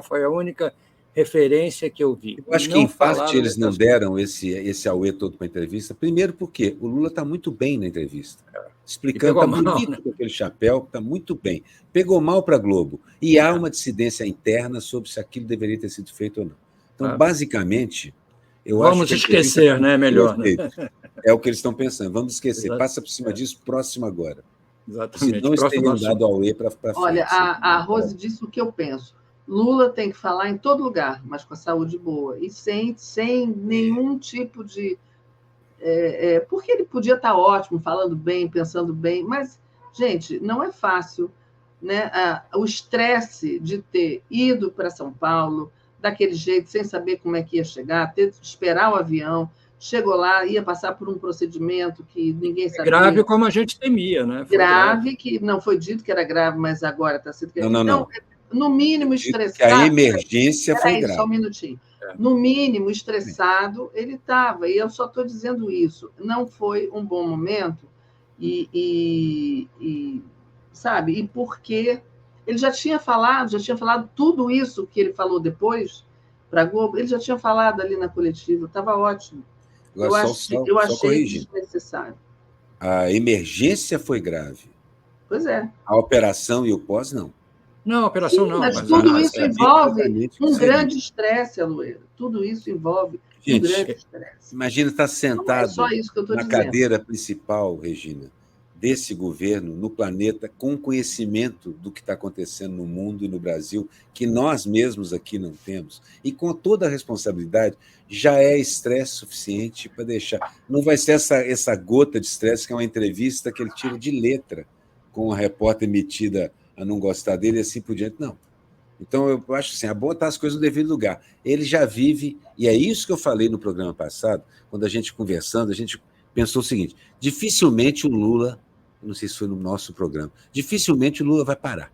Speaker 1: Foi a única referência que eu vi.
Speaker 3: Eu acho que, em parte, eles não deram esse auê todo para a entrevista. Primeiro porque o Lula está muito bem na entrevista. Explicando, está bonito com aquele chapéu, está muito bem. Pegou mal para a Globo. E há uma dissidência interna sobre se aquilo deveria ter sido feito ou não. Então, basicamente, eu acho que...
Speaker 1: Vamos esquecer, né? Melhor. Né?
Speaker 3: É o que eles estão pensando. Vamos esquecer. Passa por cima disso, próximo agora.
Speaker 1: Exatamente.
Speaker 3: Se não eles teriam dado auê para frente.
Speaker 2: Olha, a Rose disse o que eu penso. Lula tem que falar em todo lugar, mas com a saúde boa. E sem nenhum tipo de... porque ele podia estar ótimo, falando bem, pensando bem, mas, gente, não é fácil, né? O estresse de ter ido para São Paulo, daquele jeito, sem saber como é que ia chegar, ter que esperar o avião, chegou lá, ia passar por um procedimento que ninguém sabia.
Speaker 1: Grave como a gente temia, né?
Speaker 2: Grave, que não foi dito que era grave, mas agora está sendo...
Speaker 3: Não.
Speaker 2: no mínimo
Speaker 3: Que
Speaker 2: estressado.
Speaker 3: a emergência foi
Speaker 2: Peraí,
Speaker 3: grave.
Speaker 2: só um minutinho. No mínimo estressado ele estava, e eu só estou dizendo isso. Não foi um bom momento, sabe? E porque ele já tinha falado tudo isso que ele falou depois para a Globo, ele já tinha falado ali na coletiva, estava ótimo.
Speaker 3: Agora,
Speaker 2: Eu achei
Speaker 3: corrigindo.
Speaker 2: desnecessário.
Speaker 3: A emergência foi grave.
Speaker 2: Pois é.
Speaker 3: A operação e o pós, não.
Speaker 1: Não, a operação
Speaker 2: Sim,
Speaker 1: não.
Speaker 2: mas
Speaker 1: Mas
Speaker 2: tudo isso envolve
Speaker 3: completamente
Speaker 2: um
Speaker 3: diferente.
Speaker 2: grande estresse, Aloeira. Tudo isso envolve um
Speaker 3: Gente,
Speaker 2: grande estresse.
Speaker 3: Imagina estar
Speaker 2: Não é
Speaker 3: sentado
Speaker 2: só isso que eu estou
Speaker 3: na
Speaker 2: dizendo.
Speaker 3: cadeira principal, Regina, desse governo, no planeta, com conhecimento do que está acontecendo no mundo e no Brasil, que nós mesmos aqui não temos, e com toda a responsabilidade, já é estresse suficiente para deixar. Não vai ser essa gota de estresse, que é uma entrevista que ele tira de letra com a repórter metida a não gostar dele e assim por diante. Não. Então, eu acho assim, é bom botar as coisas no devido lugar. Ele já vive, e é isso que eu falei no programa passado, quando a gente conversando, a gente pensou o seguinte: dificilmente o Lula, não sei se foi no nosso programa, dificilmente o Lula vai parar.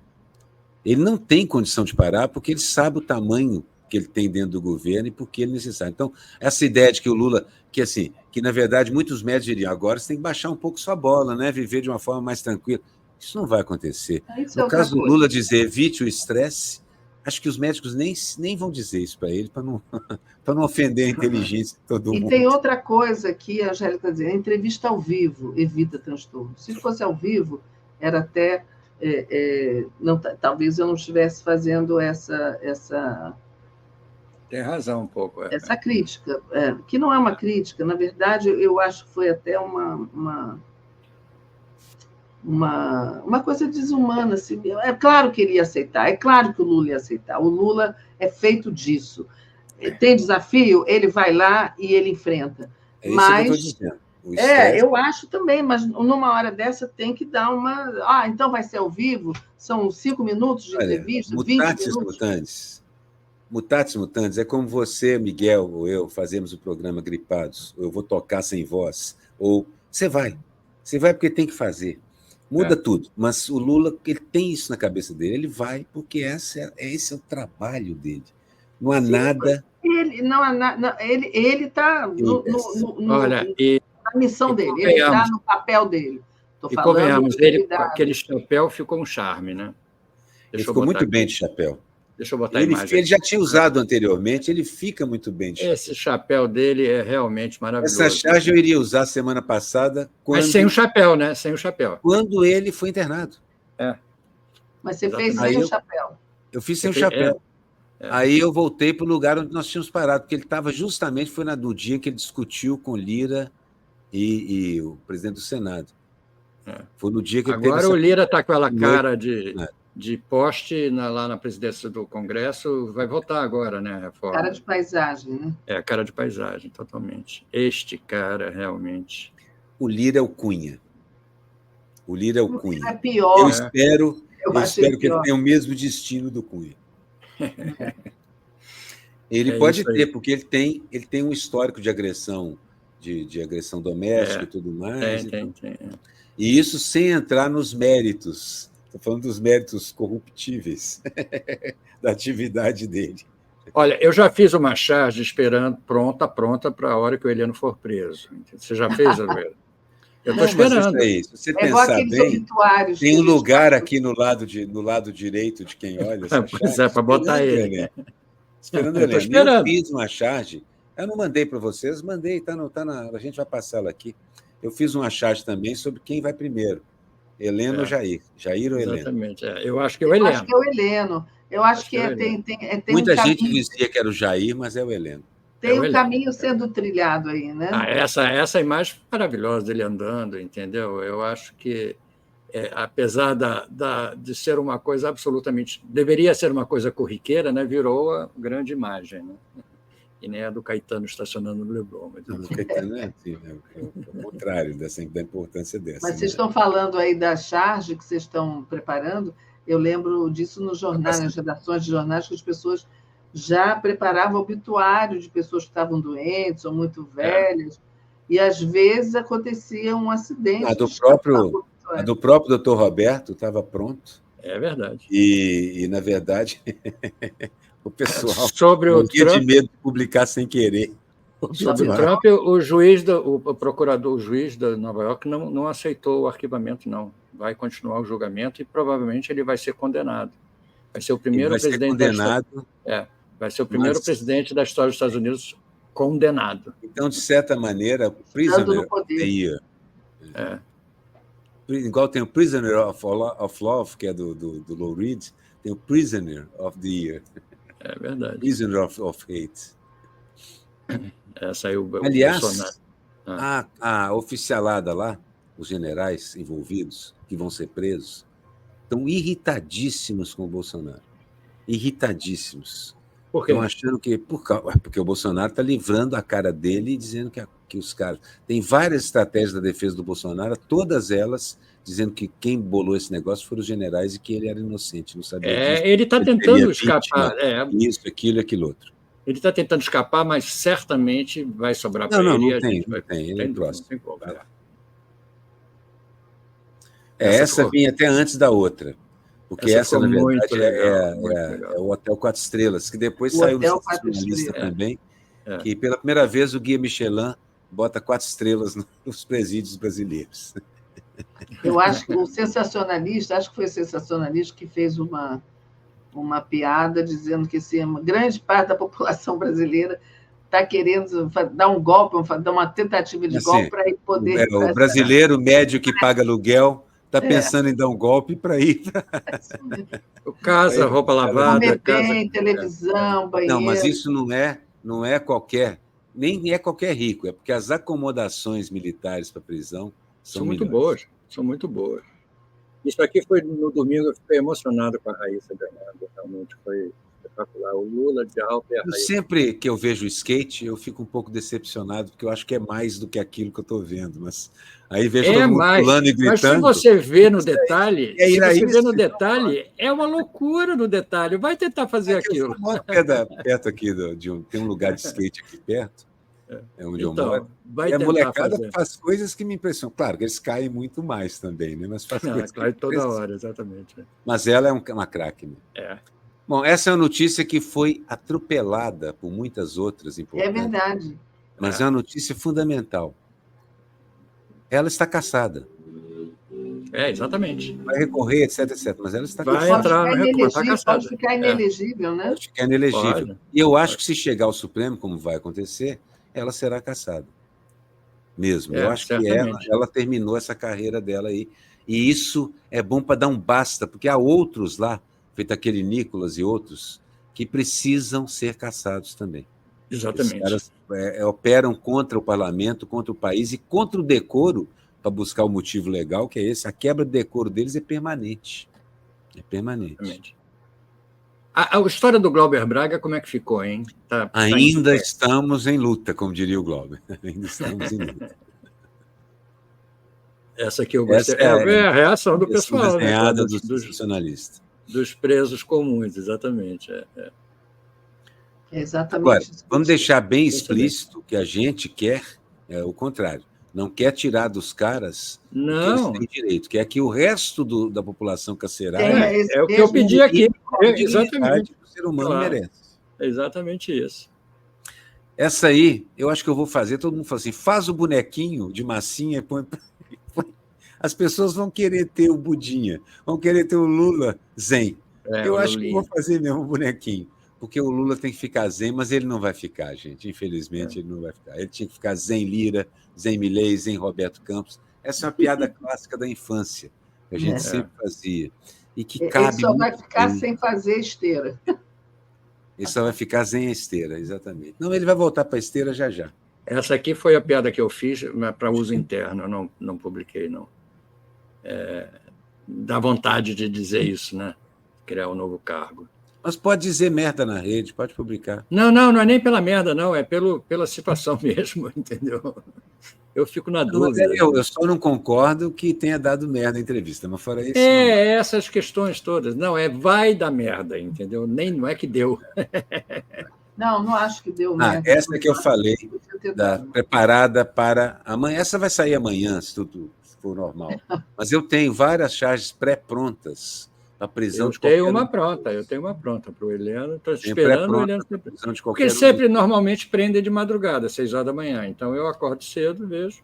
Speaker 3: Ele não tem condição de parar porque ele sabe o tamanho que ele tem dentro do governo e por que ele é necessário. Então, essa ideia de que o Lula, que na verdade muitos médicos diriam, agora você tem que baixar um pouco sua bola, né? Viver de uma forma mais tranquila. Isso não vai acontecer. No caso do Lula dizer evite o estresse, acho que os médicos nem vão dizer isso para ele, para não ofender a inteligência de todo mundo.
Speaker 2: E tem outra coisa que a Angélica dizia, a entrevista ao vivo evita transtorno. Se fosse ao vivo, era até... não, talvez eu não estivesse fazendo essa
Speaker 1: Tem razão um pouco.
Speaker 2: Essa crítica, que não é uma crítica, na verdade, eu acho que foi até uma coisa desumana. Assim. É claro que ele ia aceitar, é claro que o Lula ia aceitar. O Lula é feito disso. Tem desafio, ele vai lá e ele enfrenta.
Speaker 3: É isso que eu estou dizendo.
Speaker 2: Eu acho também, mas numa hora dessa tem que dar uma... então vai ser ao vivo? São 5 minutos de entrevista, 20 minutos?
Speaker 3: Mutatis mutandis é como você, Miguel, ou eu fazemos o programa Gripados, ou eu vou tocar sem voz, ou você vai porque tem que fazer. Muda tudo, mas o Lula, ele tem isso na cabeça dele, ele vai porque esse é o trabalho dele. Não há nada... Ele está na missão dele, ele está no papel dele.
Speaker 1: E convenhamos, ele com aquele chapéu ficou um charme, né?
Speaker 3: Ele ficou muito bem de chapéu.
Speaker 1: Deixa eu botar a imagem.
Speaker 3: Ele já tinha usado anteriormente, ele fica muito bem de chapéu.
Speaker 1: Esse chapéu dele é realmente maravilhoso.
Speaker 3: Essa charge eu iria usar semana passada.
Speaker 1: Mas sem o chapéu, né? Sem o chapéu.
Speaker 3: Quando ele foi internado.
Speaker 2: Mas você fez sem o chapéu.
Speaker 3: Eu fiz sem o chapéu. Aí eu voltei para o lugar onde nós tínhamos parado, porque ele estava justamente, foi no dia que ele discutiu com Lira e o presidente do Senado. Foi no dia que ele
Speaker 1: Agora o Lira está com aquela cara de poste lá na presidência do Congresso, vai votar agora, né, a reforma.
Speaker 2: Cara de paisagem, né?
Speaker 1: Cara de paisagem, totalmente. Este cara, realmente...
Speaker 3: O Lira é o Cunha. O Lira é o Cunha.
Speaker 2: É pior.
Speaker 3: Eu espero que ele tenha o mesmo destino do Cunha. Ele pode ter, porque ele tem um histórico de agressão, de agressão doméstica e tudo mais.
Speaker 1: Tem.
Speaker 3: E isso sem entrar nos méritos. Estou falando dos méritos corruptíveis da atividade dele.
Speaker 1: Olha, eu já fiz uma charge esperando, pronta para a hora que o Heleno for preso. Você já fez, Alveira? Eu estou esperando.
Speaker 3: Se você pensar bem, tem um lugar aqui no lado direito de quem olha.
Speaker 1: Pois para botar ele.
Speaker 3: Esperando ele. Eu fiz uma charge, eu não mandei para vocês, mandei, a gente vai passá-la aqui. Eu fiz uma charge também sobre quem vai primeiro. Heleno ou Jair? Jair ou Heleno?
Speaker 1: Exatamente. Eu acho que é o Heleno.
Speaker 2: Eu acho que é o Heleno. Eu acho que tem
Speaker 3: muita gente dizia que era o Jair, mas é o Heleno.
Speaker 2: Tem um caminho sendo trilhado aí, né?
Speaker 1: Essa imagem maravilhosa dele andando, entendeu? Eu acho que, apesar de ser uma coisa absolutamente... Deveria ser uma coisa corriqueira, né? Virou a grande imagem, né? E nem a do Caetano estacionando no Leblon.
Speaker 3: O Caetano é assim, o contrário da importância dessa.
Speaker 2: Mas vocês estão falando aí da charge que vocês estão preparando. Eu lembro disso nos jornais, nas redações de jornais, que as pessoas já preparavam obituário de pessoas que estavam doentes ou muito velhas, e às vezes acontecia um acidente.
Speaker 3: A do próprio Dr. Roberto estava pronto.
Speaker 1: É verdade.
Speaker 3: E na verdade, o pessoal
Speaker 1: Sobre o
Speaker 3: morria de
Speaker 1: Trump,
Speaker 3: medo de publicar sem querer.
Speaker 1: sobre o Trump, o procurador, o juiz da Nova York não aceitou o arquivamento, não. Vai continuar o julgamento e provavelmente ele vai ser condenado. Vai ser o
Speaker 3: Ele
Speaker 1: primeiro
Speaker 3: vai ser
Speaker 1: presidente
Speaker 3: condenado.
Speaker 1: vai ser o primeiro presidente da história dos Estados Unidos condenado.
Speaker 3: Então, de certa maneira,
Speaker 2: Estando
Speaker 3: prisoner
Speaker 2: no
Speaker 3: of the
Speaker 2: poder.
Speaker 3: year.
Speaker 1: É,
Speaker 3: Igual tem o Prisoner of Love, que é do Lou Reed, tem o Prisoner of the Year.
Speaker 1: é verdade.
Speaker 3: Prisoner of Hate.
Speaker 1: Essa aí o
Speaker 3: Aliás,
Speaker 1: Bolsonaro.
Speaker 3: a oficialada lá, os generais envolvidos, que vão ser presos, estão irritadíssimos com o Bolsonaro. Irritadíssimos.
Speaker 1: Por quê?
Speaker 3: Estão achando que... Porque o Bolsonaro está livrando a cara dele e dizendo que os caras... Tem várias estratégias da defesa do Bolsonaro, todas elas dizendo que quem bolou esse negócio foram os generais e que ele era inocente, não sabia disso.
Speaker 1: Ele está tentando escapar.
Speaker 3: Isso, aquilo e aquilo outro.
Speaker 1: Ele está tentando escapar, mas certamente vai sobrar para ele.
Speaker 3: Não tem. Ele é próximo.
Speaker 1: Não tem como.
Speaker 3: Essa vinha até antes da outra. Porque essa na verdade, é o Hotel 4 Estrelas, que depois saiu no Sensacionalista também, que pela primeira vez o Guia Michelin bota 4 estrelas nos presídios brasileiros.
Speaker 2: Eu acho que o Sensacionalista, acho que foi o Sensacionalista que fez uma piada dizendo que uma grande parte da população brasileira está querendo dar um golpe, dar uma tentativa de golpe para ir poder...
Speaker 3: O brasileiro médio que paga aluguel está pensando em dar um golpe para ir...
Speaker 1: Casa, roupa lavada...
Speaker 2: Comer bem, televisão, banheiro...
Speaker 3: Não, mas isso não é qualquer... Nem é qualquer rico, é porque as acomodações militares para prisão
Speaker 1: são muito boas. São muito boas. Isso aqui foi no domingo, eu fiquei emocionado com a Raíssa ganhando, realmente foi espetacular. O Lula de Alta e a Raíssa.
Speaker 3: Sempre que eu vejo o skate, eu fico um pouco decepcionado, porque eu acho que é mais do que aquilo que eu estou vendo, mas aí vejo todo mundo pulando e gritando.
Speaker 1: Mas se você vê no detalhe, é uma loucura no detalhe. Vai tentar fazer aquilo.
Speaker 3: Perto aqui, tem um lugar de skate aqui perto, onde eu moro. E a molecada faz coisas que me impressionam. Claro que eles caem muito mais também, né? Mas faz coisas
Speaker 1: cai toda hora, exatamente.
Speaker 3: Mas ela é uma craque. Né? Bom, essa é uma notícia que foi atropelada por muitas outras importantes.
Speaker 2: É verdade.
Speaker 3: Mas é uma notícia fundamental. Ela está caçada.
Speaker 1: Exatamente.
Speaker 3: Vai recorrer, etc, etc. Mas ela está
Speaker 1: caçada. Vai entrar no recurso.
Speaker 2: Pode ficar inelegível, né?
Speaker 3: Pode ficar inelegível. E eu acho que se chegar ao Supremo, como vai acontecer, ela será cassada. Mesmo. Eu acho que ela terminou essa carreira dela aí. E isso é bom para dar um basta, porque há outros lá, feito aquele Nicolas e outros, que precisam ser cassados também.
Speaker 1: Exatamente.
Speaker 3: Os caras operam contra o parlamento, contra o país e contra o decoro, para buscar o motivo legal, que é esse. A quebra de decoro deles é permanente. É permanente. Exatamente.
Speaker 1: A história do Glauber Braga, como é que ficou, hein?
Speaker 3: Ainda estamos em luta, como diria o Glauber. Ainda estamos em luta.
Speaker 1: Essa aqui eu gostei. É a reação do pessoal,
Speaker 3: né? Do sensacionalista.
Speaker 1: Dos presos comuns, exatamente.
Speaker 2: Exatamente.
Speaker 3: Agora, vamos deixar bem explícito que a gente quer o contrário. Não quer tirar dos caras o que eles têm direito, quer que o resto da população carcerária...
Speaker 1: É o que eu pedi aqui. Exatamente.
Speaker 3: O ser humano merece.
Speaker 1: É exatamente isso.
Speaker 3: Essa aí, eu acho que eu vou fazer. Todo mundo fala assim, faz o bonequinho de massinha e põe... As pessoas vão querer ter o Budinha, vão querer ter o Lula zen. Eu acho que eu vou fazer mesmo o bonequinho, porque o Lula tem que ficar zen, mas ele não vai ficar, gente. Infelizmente, ele não vai ficar. Ele tinha que ficar zen Lira, zen Milei, zen Roberto Campos. Essa é uma piada clássica da infância, que a gente sempre fazia. E que cabe.
Speaker 2: Ele só vai ficar sem fazer esteira.
Speaker 3: Ele só vai ficar zen a esteira, exatamente. Não, ele vai voltar para a esteira já já.
Speaker 1: Essa aqui foi a piada que eu fiz para uso interno, eu não publiquei, não. Dá vontade de dizer isso, né? Criar um novo cargo.
Speaker 3: Mas pode dizer merda na rede, pode publicar.
Speaker 1: Não é nem pela merda, não, é pela situação mesmo, entendeu? Eu fico na dúvida.
Speaker 3: Eu só não concordo que tenha dado merda a entrevista, mas fora isso...
Speaker 1: essas questões todas. Não, vai dar merda, entendeu? Não é que deu.
Speaker 2: Não acho que deu merda.
Speaker 3: Essa que eu falei, preparada para amanhã. Essa vai sair amanhã, se tudo for normal. Mas eu tenho várias charges pré-prontas A prisão de
Speaker 1: Eu tenho
Speaker 3: qualquer
Speaker 1: uma pronta para o Heleno, estou
Speaker 3: Sempre é
Speaker 1: esperando o
Speaker 3: pronta
Speaker 1: Heleno.
Speaker 3: a prisão de
Speaker 1: Porque
Speaker 3: qualquer
Speaker 1: sempre, normalmente, prende de madrugada, 6 horas da manhã. Então, eu acordo cedo, vejo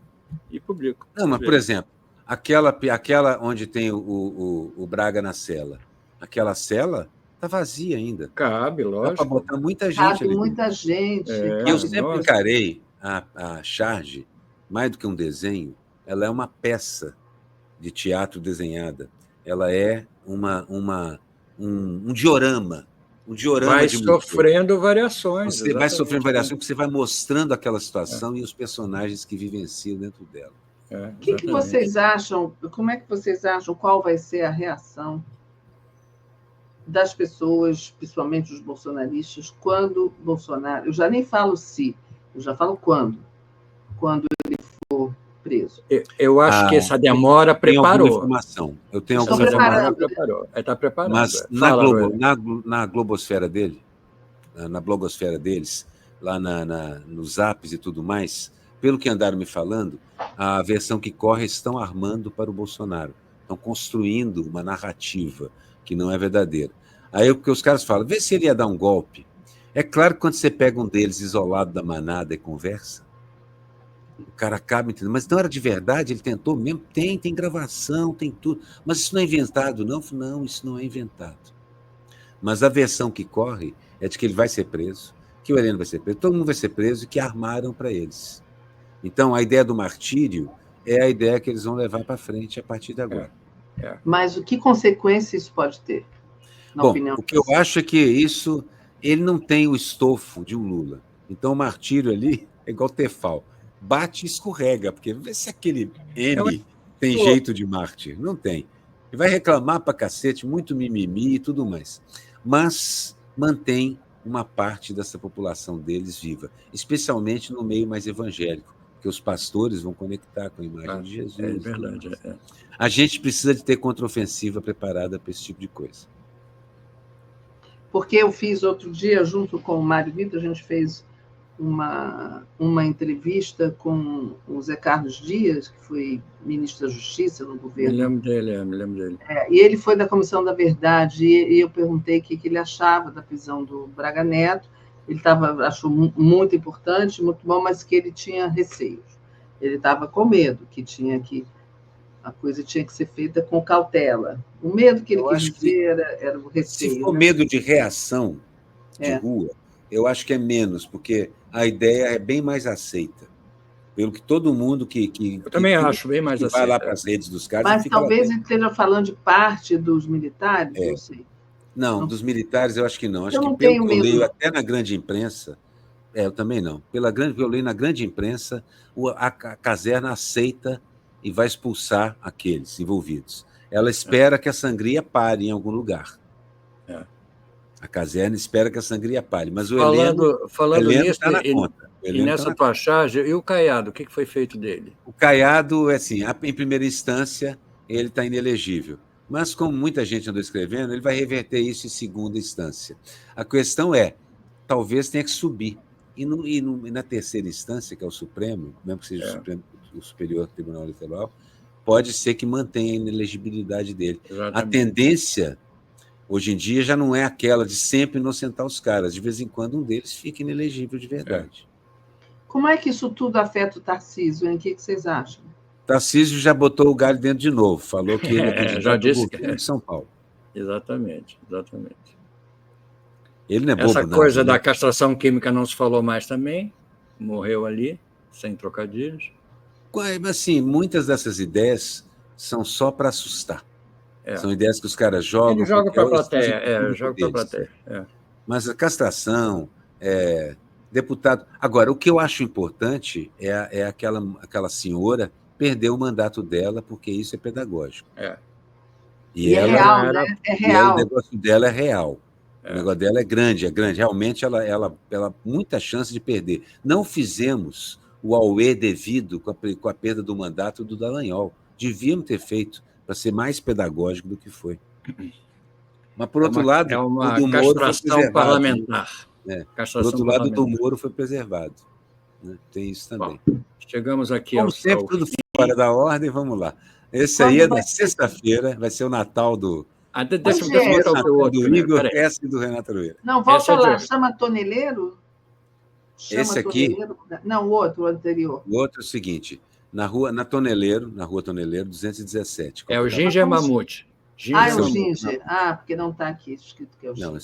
Speaker 1: e publico.
Speaker 3: Não, mas, por exemplo, aquela onde tem o Braga na cela, aquela cela está vazia ainda.
Speaker 1: Cabe,
Speaker 3: Dá para
Speaker 1: lógico.
Speaker 3: botar muita gente
Speaker 2: Cabe
Speaker 3: ali dentro.
Speaker 2: muita gente.
Speaker 3: E eu sempre encarei a Charge, mais do que um desenho, ela é uma peça de teatro desenhada. Ela é um diorama. Um diorama
Speaker 1: Vai
Speaker 3: de museu.
Speaker 1: sofrendo variações.
Speaker 3: Você vai sofrendo variações, porque você vai mostrando aquela situação e os personagens que vivenciam dentro dela.
Speaker 2: O que vocês acham? Como é que vocês acham? Qual vai ser a reação das pessoas, principalmente os bolsonaristas, quando Bolsonaro... Eu já nem falo se, eu já falo quando ele for preso.
Speaker 1: Eu acho que essa demora preparou.
Speaker 3: Eu tenho alguma informação.
Speaker 1: Está preparado.
Speaker 3: Mas na globosfera dele, na blogosfera deles, lá nos apps e tudo mais, pelo que andaram me falando, a versão que corre estão armando para o Bolsonaro. Estão construindo uma narrativa que não é verdadeira. Aí o que os caras falam, vê se ele ia dar um golpe. É claro que quando você pega um deles isolado da manada e conversa, o cara acaba entendendo. Mas não era de verdade, ele tentou mesmo. Tem gravação, tem tudo. Mas isso não é inventado, não? Não, isso não é inventado. Mas a versão que corre é de que ele vai ser preso, que o Heleno vai ser preso, todo mundo vai ser preso e que armaram para eles. Então, a ideia do martírio é a ideia que eles vão levar para frente a partir de agora.
Speaker 2: Mas que consequência isso pode ter?
Speaker 3: Bom, o que eu acho é que ele não tem o estofo de um Lula. Então, o martírio ali é igual Tefal. Bate e escorrega, porque vê se aquele M tem jeito de mártir. Não tem. Ele vai reclamar para cacete, muito mimimi e tudo mais. Mas mantém uma parte dessa população deles viva, especialmente no meio mais evangélico, porque os pastores vão conectar com a imagem de Jesus.
Speaker 1: É verdade.
Speaker 3: A gente precisa de ter contraofensiva preparada para esse tipo de coisa.
Speaker 2: Porque eu fiz outro dia, junto com o Mário Vitor, a gente fez uma entrevista com o Zé Carlos Dias, que foi ministro da Justiça no governo.
Speaker 1: Me lembro dele.
Speaker 2: E ele foi da Comissão da Verdade, e eu perguntei o que ele achava da prisão do Braga Neto. Ele achou muito importante, muito bom, mas que ele tinha receios. Ele estava com medo, a coisa tinha que ser feita com cautela. O medo que ele quis dizer era o receio.
Speaker 3: Se for medo de reação de rua, eu acho que é menos, porque a ideia é bem mais aceita. Pelo que todo mundo
Speaker 1: eu também acho bem mais aceita.
Speaker 3: Vai lá para as redes dos caras...
Speaker 2: Mas talvez ele esteja falando de parte dos militares, não sei.
Speaker 3: Não, dos militares eu acho que não. Acho
Speaker 2: eu
Speaker 3: que
Speaker 2: não
Speaker 3: pelo que eu leio até na grande imprensa, eu também não. Eu leio na grande imprensa, a caserna aceita e vai expulsar aqueles envolvidos. Ela espera que a sangria pare em algum lugar. A caserna espera que a sangria pare, mas o
Speaker 1: falando nisso,
Speaker 3: está na conta.
Speaker 1: E nessa tua charge, e o Caiado, o que foi feito dele?
Speaker 3: O Caiado, assim, em primeira instância, ele está inelegível. Mas, como muita gente andou escrevendo, ele vai reverter isso em segunda instância. A questão é, talvez tenha que subir. E na terceira instância, que é o Supremo, mesmo que seja o Superior Tribunal Eleitoral, pode ser que mantenha a inelegibilidade dele. Exatamente. A tendência, hoje em dia, já não é aquela de sempre inocentar os caras. De vez em quando, um deles fica inelegível de verdade.
Speaker 2: Como é que isso tudo afeta o Tarcísio, hein? O que vocês acham?
Speaker 3: Tarcísio já botou o galho dentro de novo, falou que ele é
Speaker 1: já disse
Speaker 3: de São Paulo.
Speaker 1: Exatamente.
Speaker 3: Ele não é bobo,
Speaker 1: essa coisa da castração química não se falou mais também, morreu ali, sem trocadilhos.
Speaker 3: Mas, assim, muitas dessas ideias são só para assustar. São ideias que os caras jogam.
Speaker 1: Ele joga para a plateia, joga para a plateia.
Speaker 3: Mas a castração, deputado... Agora, o que eu acho importante é aquela senhora perder o mandato dela, porque isso é pedagógico.
Speaker 2: E ela, é real, né? É real.
Speaker 3: E o negócio dela é real. O negócio dela é grande. Realmente, ela muita chance de perder. Não fizemos o auê devido com a perda do mandato do Dallagnol. Devíamos ter feito para ser mais pedagógico do que foi. Mas, por outro lado,
Speaker 1: o do Moro foi preservado. Parlamentar.
Speaker 3: Por outro lado, do Moro foi preservado. Né? Tem isso também.
Speaker 1: Bom, chegamos aqui
Speaker 3: ao sempre tudo fora da ordem, vamos lá. Esse aí é da sexta-feira, vai ser o Natal do
Speaker 1: Deixa eu botar o outro.
Speaker 3: Do Igor, essa e do Renato Aroeira.
Speaker 2: Não, volta lá. Chama Toneleiro?
Speaker 3: Esse aqui?
Speaker 2: Toneleiro? Não, o outro, o anterior.
Speaker 3: O outro é o seguinte, na rua Toneleiro, 217.
Speaker 1: É o Ginger Mamute.
Speaker 2: É o Ginger. Porque não está aqui escrito que é o Ginger.
Speaker 3: Não,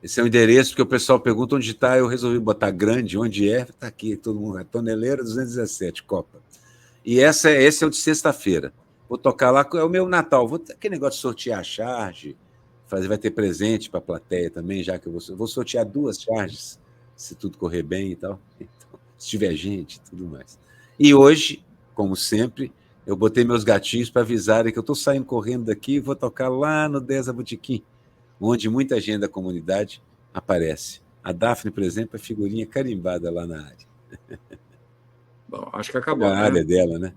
Speaker 3: esse é o endereço, porque o pessoal pergunta onde está, eu resolvi botar grande, onde é, está aqui, todo mundo, Toneleiro 217, Copa. E esse é o de sexta-feira. Vou tocar lá, é o meu Natal, aquele negócio de sortear a charge, vai ter presente para a plateia também, já que eu vou sortear 2 charges, se tudo correr bem e tal, então, se tiver gente e tudo mais. E hoje, como sempre, eu botei meus gatinhos para avisarem que eu estou saindo correndo daqui e vou tocar lá no Deza Botequim, onde muita gente da comunidade aparece. A Daphne, por exemplo, é figurinha carimbada lá na área.
Speaker 1: Bom, acho que acabou.
Speaker 3: A área dela, né?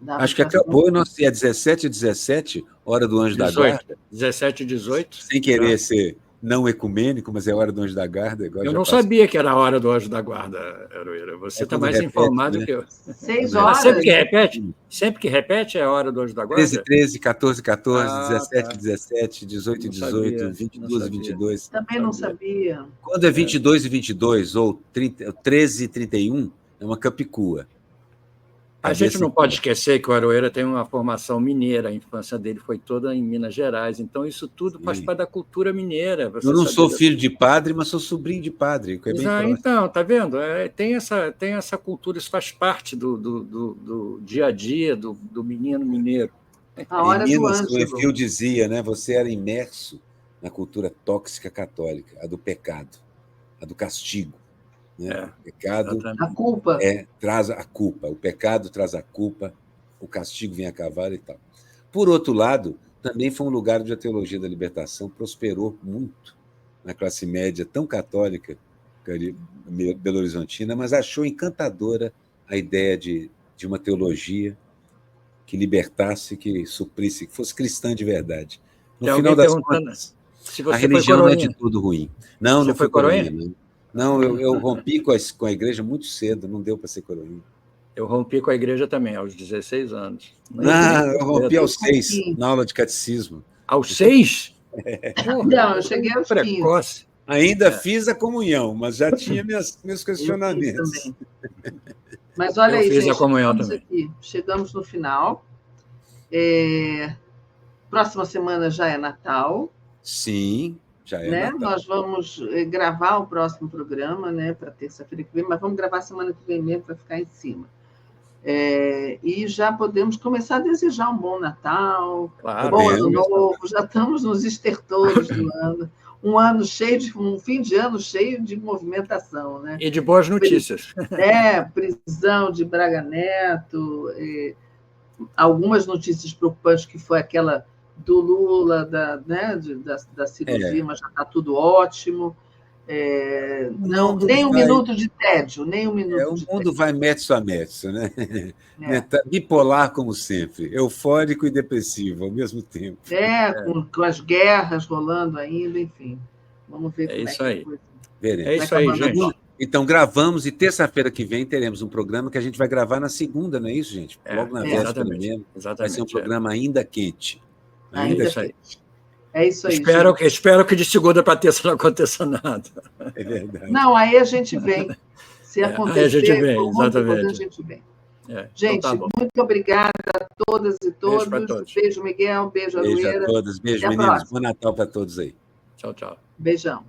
Speaker 3: Acho que acabou. Nossa, é 17h17, hora do Anjo
Speaker 1: 18,
Speaker 3: da Guarda.
Speaker 1: 17h18.
Speaker 3: Sem querer ser não ecumênico, mas é hora do Anjo da Guarda. Agora
Speaker 1: eu não sabia que era a hora do Anjo da Guarda, Aroeira. Você está mais informado, né? Que eu.
Speaker 2: 6 horas.
Speaker 1: Sempre que repete é a hora do Anjo da Guarda?
Speaker 3: 13h13, 14h14, 17h17, 18h18, 22h22.
Speaker 2: Também não sabia.
Speaker 3: Quando é 22h22 ou 13h31, é uma capicua.
Speaker 1: A gente não pode esquecer que o Aroeira tem uma formação mineira, a infância dele foi toda em Minas Gerais, então isso tudo faz parte da cultura mineira.
Speaker 3: Eu não sou filho de padre, mas sou sobrinho de padre, que é bem próximo.
Speaker 1: Então, tá vendo? Tem essa cultura, isso faz parte do dia a dia do menino mineiro.
Speaker 2: A hora
Speaker 3: em Minas,
Speaker 2: do
Speaker 3: o Efil dizia, né? Você era imerso na cultura tóxica católica, a do pecado, a do castigo. Né? O pecado
Speaker 2: a culpa.
Speaker 3: Traz a culpa, o pecado traz a culpa, o castigo vem a cavalo e tal. Por outro lado, também foi um lugar onde a teologia da libertação prosperou muito na classe média tão católica, belo-horizontina, mas achou encantadora a ideia de uma teologia que libertasse, que suprisse, que fosse cristã de verdade. No final das contas, a religião não é de tudo ruim. Não foi coroinha, não. Não, eu rompi com a igreja muito cedo, não deu para ser coroinha.
Speaker 1: Eu rompi com a igreja também, aos 16 anos.
Speaker 3: Eu rompi aos 6, na aula de catecismo.
Speaker 1: Aos 6?
Speaker 2: Não, eu cheguei aos 15.
Speaker 3: Ainda fiz a comunhão, mas já tinha meus questionamentos.
Speaker 2: Mas olha aí, gente,
Speaker 1: a comunhão também.
Speaker 2: Aqui, chegamos no final. Próxima semana já é Natal.
Speaker 3: Sim.
Speaker 2: Né? Nós vamos gravar o próximo programa, né, para terça-feira que vem, mas vamos gravar semana que vem mesmo para ficar em cima. E já podemos começar a desejar um bom Natal, bom Ano Novo, já estamos nos estertores do ano. Um fim de ano cheio de movimentação. Né?
Speaker 1: E de boas notícias.
Speaker 2: Prisão de Braga Neto, algumas notícias preocupantes, que foi aquela do Lula, da cirurgia, mas já está tudo ótimo. Nem um minuto de tédio, nem um minuto de tédio.
Speaker 3: O mundo vai metso a metso, né? Bipolar, como sempre, eufórico e depressivo ao mesmo tempo.
Speaker 2: Com as guerras rolando ainda, enfim. Vamos ver como
Speaker 1: isso aí.
Speaker 3: É
Speaker 1: isso aí, gente.
Speaker 3: Então, gravamos, e terça-feira que vem teremos um programa que a gente vai gravar na segunda, não é isso, gente? Logo na véspera mesmo. Vai ser um programa ainda quente.
Speaker 2: Ainda isso aí. É isso aí.
Speaker 1: Espero que de segunda para terça não aconteça nada.
Speaker 3: É verdade.
Speaker 2: Não, aí a gente vem. Se acontecer,
Speaker 1: aí a gente vem, exatamente.
Speaker 2: A gente vem. Gente, então tá, muito obrigada a todas e todos. Beijo, Miguel. Beijo, Aroeira.
Speaker 3: Beijo a todas. Beijo, meninos. Bom Natal para todos aí.
Speaker 1: Tchau, tchau.
Speaker 2: Beijão.